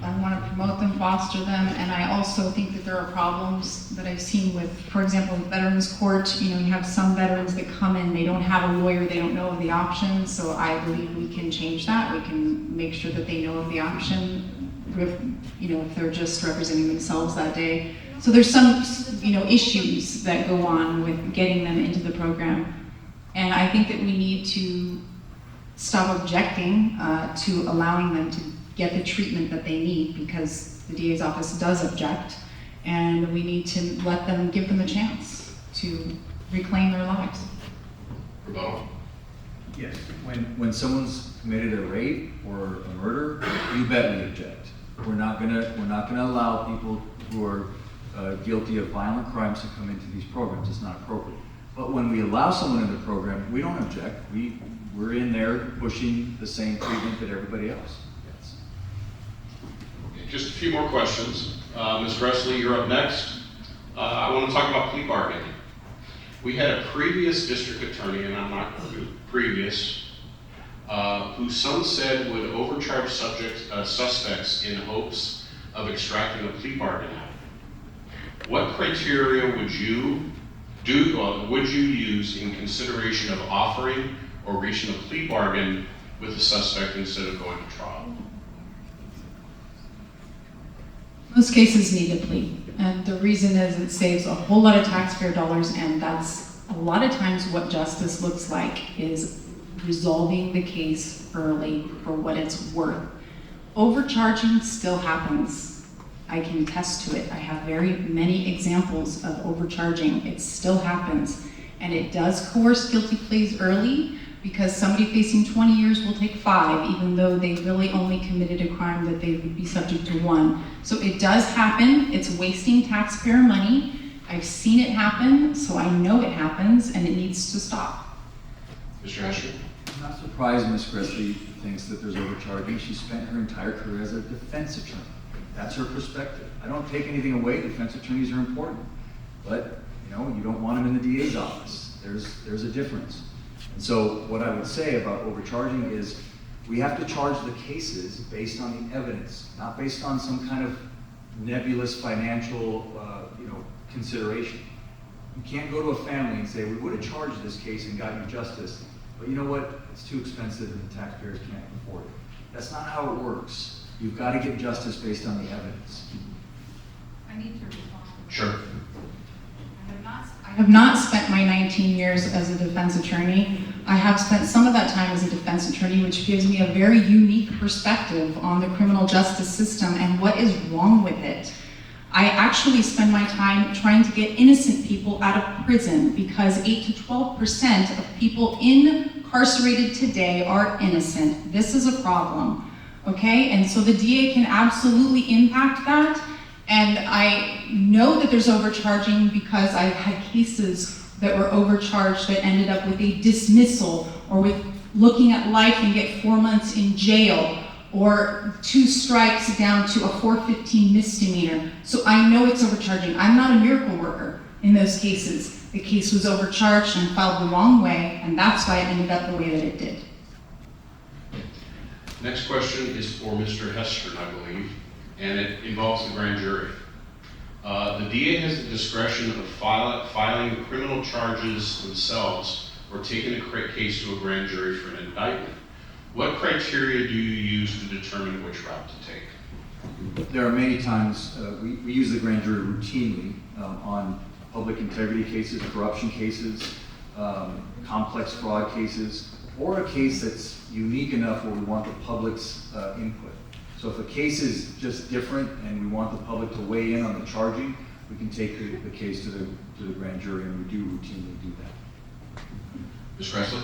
I want to promote them, foster them, and I also think that there are problems that I've seen with, for example, in Veterans Court. You have some veterans that come in, they don't have a lawyer, they don't know of the options, so I believe we can change that. We can make sure that they know of the option, if they're just representing themselves that day. So there's some, issues that go on with getting them into the program, and I think that we need to stop objecting to allowing them to get the treatment that they need, because the DA's office does object, and we need to give them a chance to reclaim their lives. Rebuttal? Yes. When someone's committed a rape or a murder, you bet we object. We're not gonna allow people who are guilty of violent crimes to come into these programs. It's not appropriate. But when we allow someone in the program, we don't object. We're in there pushing the same treatment that everybody else gets. Okay, just a few more questions. Ms. Presley, you're up next. I want to talk about plea bargaining. We had a previous district attorney, and I'm not previous, who some said would overcharge suspects in hopes of extracting a plea bargain out. What criteria would you use in consideration of offering or reaching a plea bargain with the suspect instead of going to trial? Most cases need a plea, and the reason is it saves a whole lot of taxpayer dollars, and that's a lot of times what justice looks like, is resolving the case early for what it's worth. Overcharging still happens. I can attest to it. I have very many examples of overcharging. It still happens, and it does coerce guilty pleas early, because somebody facing 20 years will take 5, even though they really only committed a crime that they would be subject to 1. So it does happen. It's wasting taxpayer money. I've seen it happen, so I know it happens, and it needs to stop. Mr. Hestrin? I'm not surprised Ms. Presley thinks that there's overcharging. She spent her entire career as a defense attorney. That's her perspective. I don't take anything away. Defense attorneys are important, but you don't want them in the DA's office. There's a difference. And so what I would say about overcharging is we have to charge the cases based on the evidence, not based on some kind of nebulous financial consideration. You can't go to a family and say, we would have charged this case and got you justice, but you know what? It's too expensive and the taxpayers can't afford it. That's not how it works. You've got to get justice based on the evidence. I need to respond. Sure. I have not spent my 19 years as a defense attorney. I have spent some of that time as a defense attorney, which gives me a very unique perspective on the criminal justice system and what is wrong with it. I actually spend my time trying to get innocent people out of prison, because 8 to 12% of people incarcerated today are innocent. This is a problem, okay? And so the DA can absolutely impact that. And I know that there's overcharging, because I've had cases that were overcharged that ended up with a dismissal or with looking at life and get 4 months in jail, or 2 strikes down to a 415 misdemeanor. So I know it's overcharging. I'm not a miracle worker in those cases. The case was overcharged and filed the wrong way, and that's why it ended up the way that it did. Next question is for Mr. Hestrin, I believe, and it involves the grand jury. The DA has the discretion of filing criminal charges themselves or taking a case to a grand jury for an indictment. What criteria do you use to determine which route to take? There are many times, we use the grand jury routinely on public integrity cases, corruption cases, complex fraud cases, or a case that's unique enough where we want the public's input. So if a case is just different and we want the public to weigh in on the charging, we can take the case to the grand jury, and we do routinely do that. Ms. Gressler?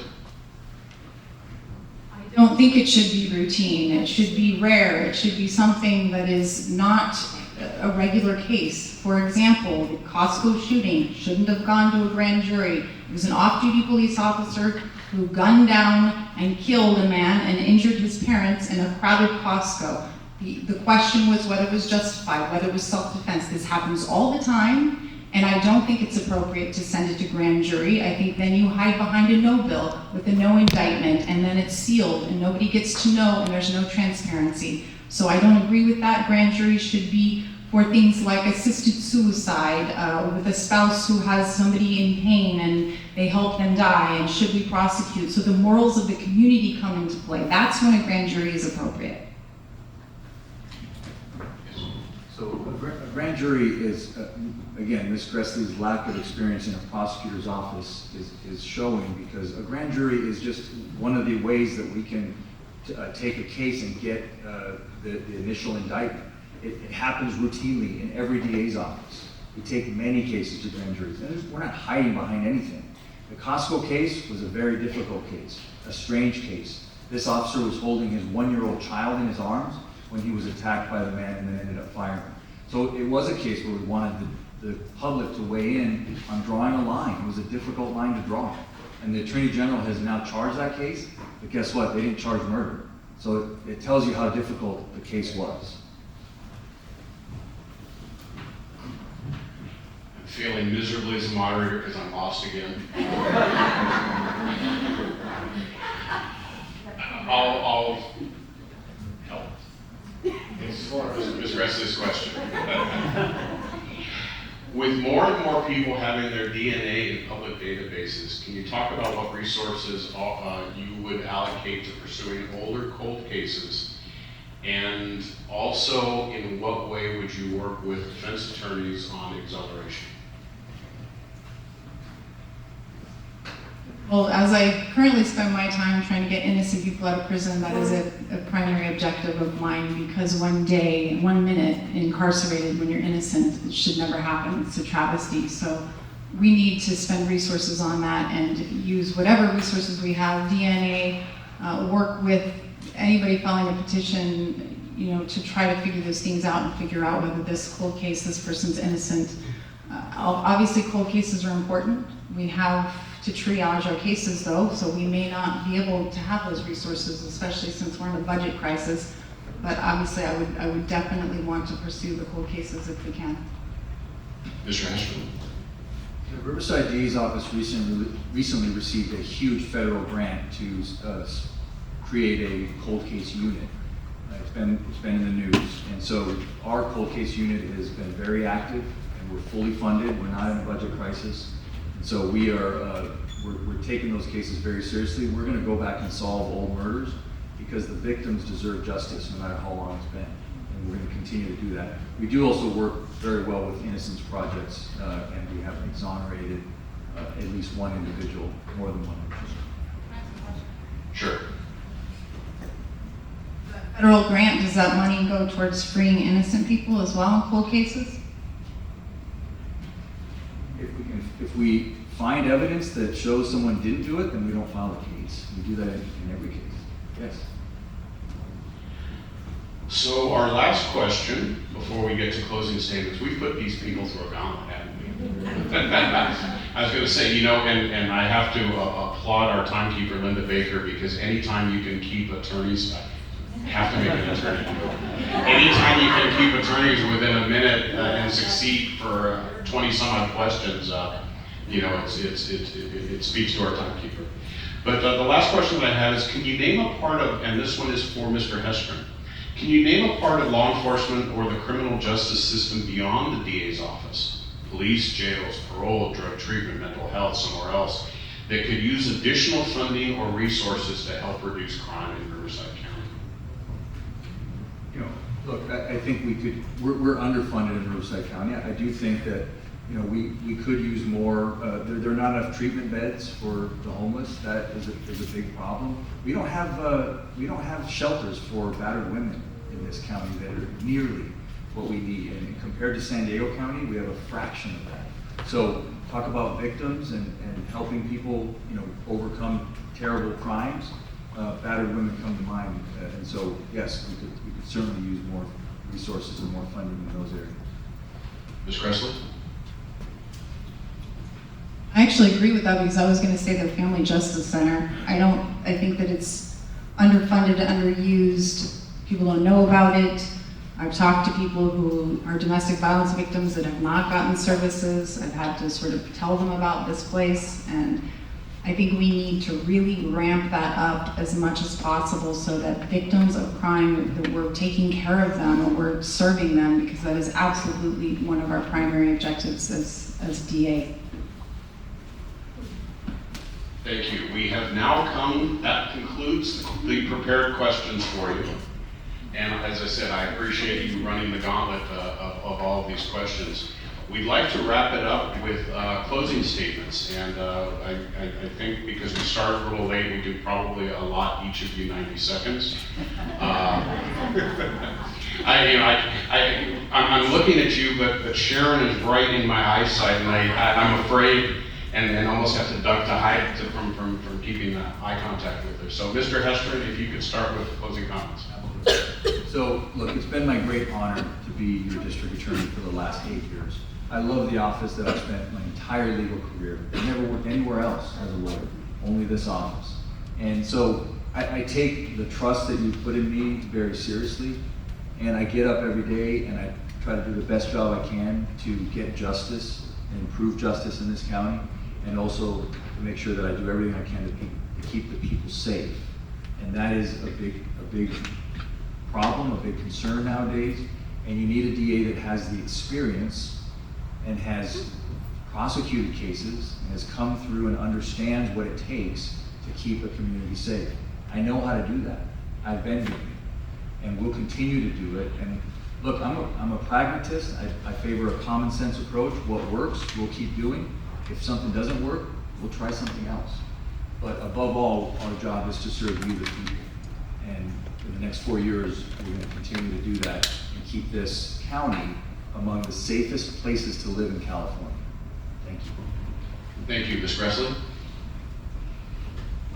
I don't think it should be routine. It should be rare. It should be something that is not a regular case. For example, the Costco shooting shouldn't have gone to a grand jury. It was an off-duty police officer who gunned down and killed a man and injured his parents in a crowded Costco. The question was whether it was justified, whether it was self-defense. This happens all the time, and I don't think it's appropriate to send it to grand jury. I think then you hide behind a no bill with a no indictment, and then it's sealed, and nobody gets to know, and there's no transparency. So I don't agree with that. Grand jury should be for things like assisted suicide with a spouse who has somebody in pain and they help them die, and should we prosecute? So the morals of the community come into play. That's when a grand jury is appropriate. So a grand jury is, again, Ms. Gressley's lack of experience in a prosecutor's office is showing, because a grand jury is just one of the ways that we can take a case and get the initial indictment. It happens routinely in every DA's office. We take many cases to grand juries, and we're not hiding behind anything. The Costco case was a very difficult case, a strange case. This officer was holding his 1-year-old child in his arms when he was attacked by the man and then ended up firing. So it was a case where we wanted the public to weigh in on drawing a line. It was a difficult line to draw. And the Attorney General has now charged that case, but guess what? They didn't charge murder. So it tells you how difficult the case was. I'm failing miserably as a moderator because I'm lost again. I'll help. It's Ms. Gressley's question. With more and more people having their DNA in public databases, can you talk about what resources you would allocate to pursuing older cold cases? And also, in what way would you work with defense attorneys on exoneration? Well, as I currently spend my time trying to get innocent people out of prison, that is a primary objective of mine, because 1 day, 1 minute incarcerated when you're innocent, it should never happen. It's a travesty. So we need to spend resources on that and use whatever resources we have, DNA, work with anybody filing a petition, to try to figure those things out and figure out whether this cold case, this person's innocent. Obviously, cold cases are important. We have to triage our cases though, so we may not be able to have those resources, especially since we're in a budget crisis. But obviously I would definitely want to pursue the cold cases if we can. Mr. Hestrin. The Riverside DA's office recently received a huge federal grant to create a cold case unit. It's been in the news, and so our cold case unit has been very active, and we're fully funded. We're not in a budget crisis. So we are we're taking those cases very seriously. We're going to go back and solve old murders, because the victims deserve justice no matter how long it's been, and we're going to continue to do that. We do also work very well with innocence projects, and we have exonerated at least one individual, more than one individual. Sure. The federal grant, does that money go towards freeing innocent people as well in cold cases? If we find evidence that shows someone didn't do it, then we don't file a case. We do that in every case. Yes. So our last question, before we get to closing statements, we've put these people through a gauntlet, haven't we? I was going to say, and I have to applaud our timekeeper, Linda Baker, because anytime you can keep attorneys, I have to make an attorney. Anytime you can keep attorneys within a minute and succeed for 20 some odd questions, it speaks to our timekeeper. But the last question that I have is, can you name a part of, and this one is for Mr. Hestrin, can you name a part of law enforcement or the criminal justice system beyond the DA's office? Police, jails, parole, drug treatment, mental health, somewhere else, that could use additional funding or resources to help reduce crime in Riverside County? Look, I think we're underfunded in Riverside County. I do think that, we could use more. There are not enough treatment beds for the homeless. That is a big problem. We don't have shelters for battered women in this county that are nearly what we need. And compared to San Diego County, we have a fraction of that. So talk about victims and helping people, overcome terrible crimes. Battered women come to mind. And so, yes, we could certainly use more resources and more funding in those areas. Ms. Cressley? I actually agree with that, because I was going to say the Family Justice Center. I think that it's underfunded, underused. People don't know about it. I've talked to people who are domestic violence victims that have not gotten services. I've had to sort of tell them about this place, and I think we need to really ramp that up as much as possible so that victims of crime, that we're taking care of them and we're serving them, because that is absolutely one of our primary objectives as DA. Thank you. We have now that concludes the prepared questions for you. And as I said, I appreciate you running the gauntlet of all of these questions. We'd like to wrap it up with closing statements. And I think because we started a little late, we do probably allot each of you 90 seconds. I'm looking at you, but Sharon is right in my eyesight, and I'm afraid and almost have to duck to hide from keeping eye contact with her. So Mr. Hestrin, if you could start with closing comments. So, look, it's been my great honor to be your district attorney for the last 8 years. I love the office that I've spent my entire legal career. I never worked anywhere else as a lawyer, only this office. And so I take the trust that you put in me very seriously, and I get up every day and I try to do the best job I can to get justice and improve justice in this county, and also to make sure that I do everything I can to keep the people safe. And that is a big problem, a big concern nowadays, and you need a DA that has the experience and has prosecuted cases and has come through and understands what it takes to keep a community safe. I know how to do that. I've been here, and we'll continue to do it. And look, I'm a pragmatist. I favor a common sense approach. What works, we'll keep doing. If something doesn't work, we'll try something else. But above all, our job is to serve you, the people. And in the next 4 years, we're going to continue to do that and keep this county among the safest places to live in California. Thank you. Thank you, Ms. Cressley.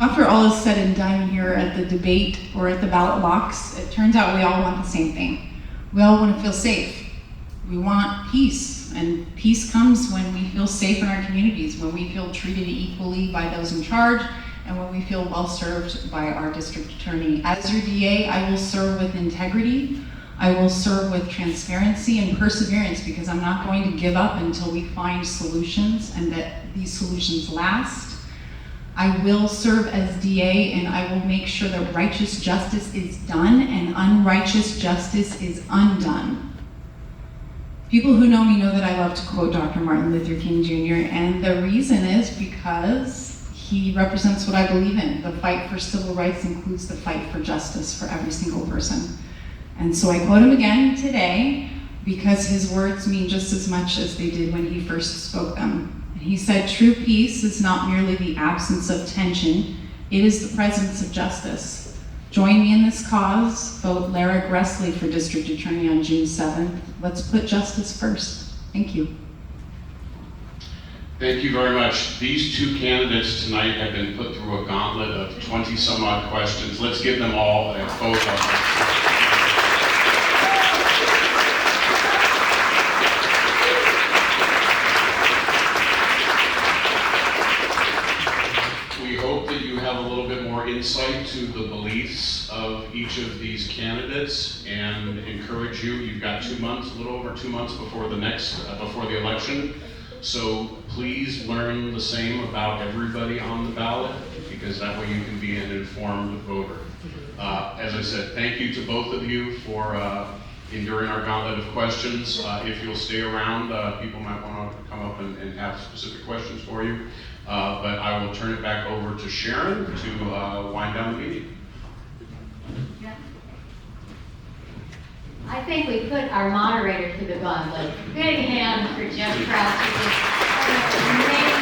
After all is said and done here at the debate or at the ballot box, it turns out we all want the same thing. We all want to feel safe. We want peace, and peace comes when we feel safe in our communities, when we feel treated equally by those in charge, and when we feel well served by our district attorney. As your DA, I will serve with integrity. I will serve with transparency and perseverance, because I'm not going to give up until we find solutions and that these solutions last. I will serve as DA, and I will make sure that righteous justice is done and unrighteous justice is undone. People who know me know that I love to quote Dr. Martin Luther King Jr., and the reason is because he represents what I believe in. The fight for civil rights includes the fight for justice for every single person. And so I quote him again today because his words mean just as much as they did when he first spoke them. And he said, "True peace is not merely the absence of tension, it is the presence of justice." Join me in this cause. Vote Lara Gressley for District Attorney on June 7th. Let's put justice first. Thank you. Thank you very much. These two candidates tonight have been put through a gauntlet of 20 some odd questions. Let's give them all a photo. we hope that you have a little bit more insight to the beliefs of each of these candidates and encourage you. You've got 2 months, a little over 2 months before the election. So please learn the same about everybody on the ballot, because that way you can be an informed voter. As I said, thank you to both of you for enduring our gauntlet of questions. If you'll stay around, people might want to come up and have specific questions for you. But I will turn it back over to Sharon to wind down the meeting. Yeah. I think we put our moderator to the gauntlet. Big hand for Jeff Krause.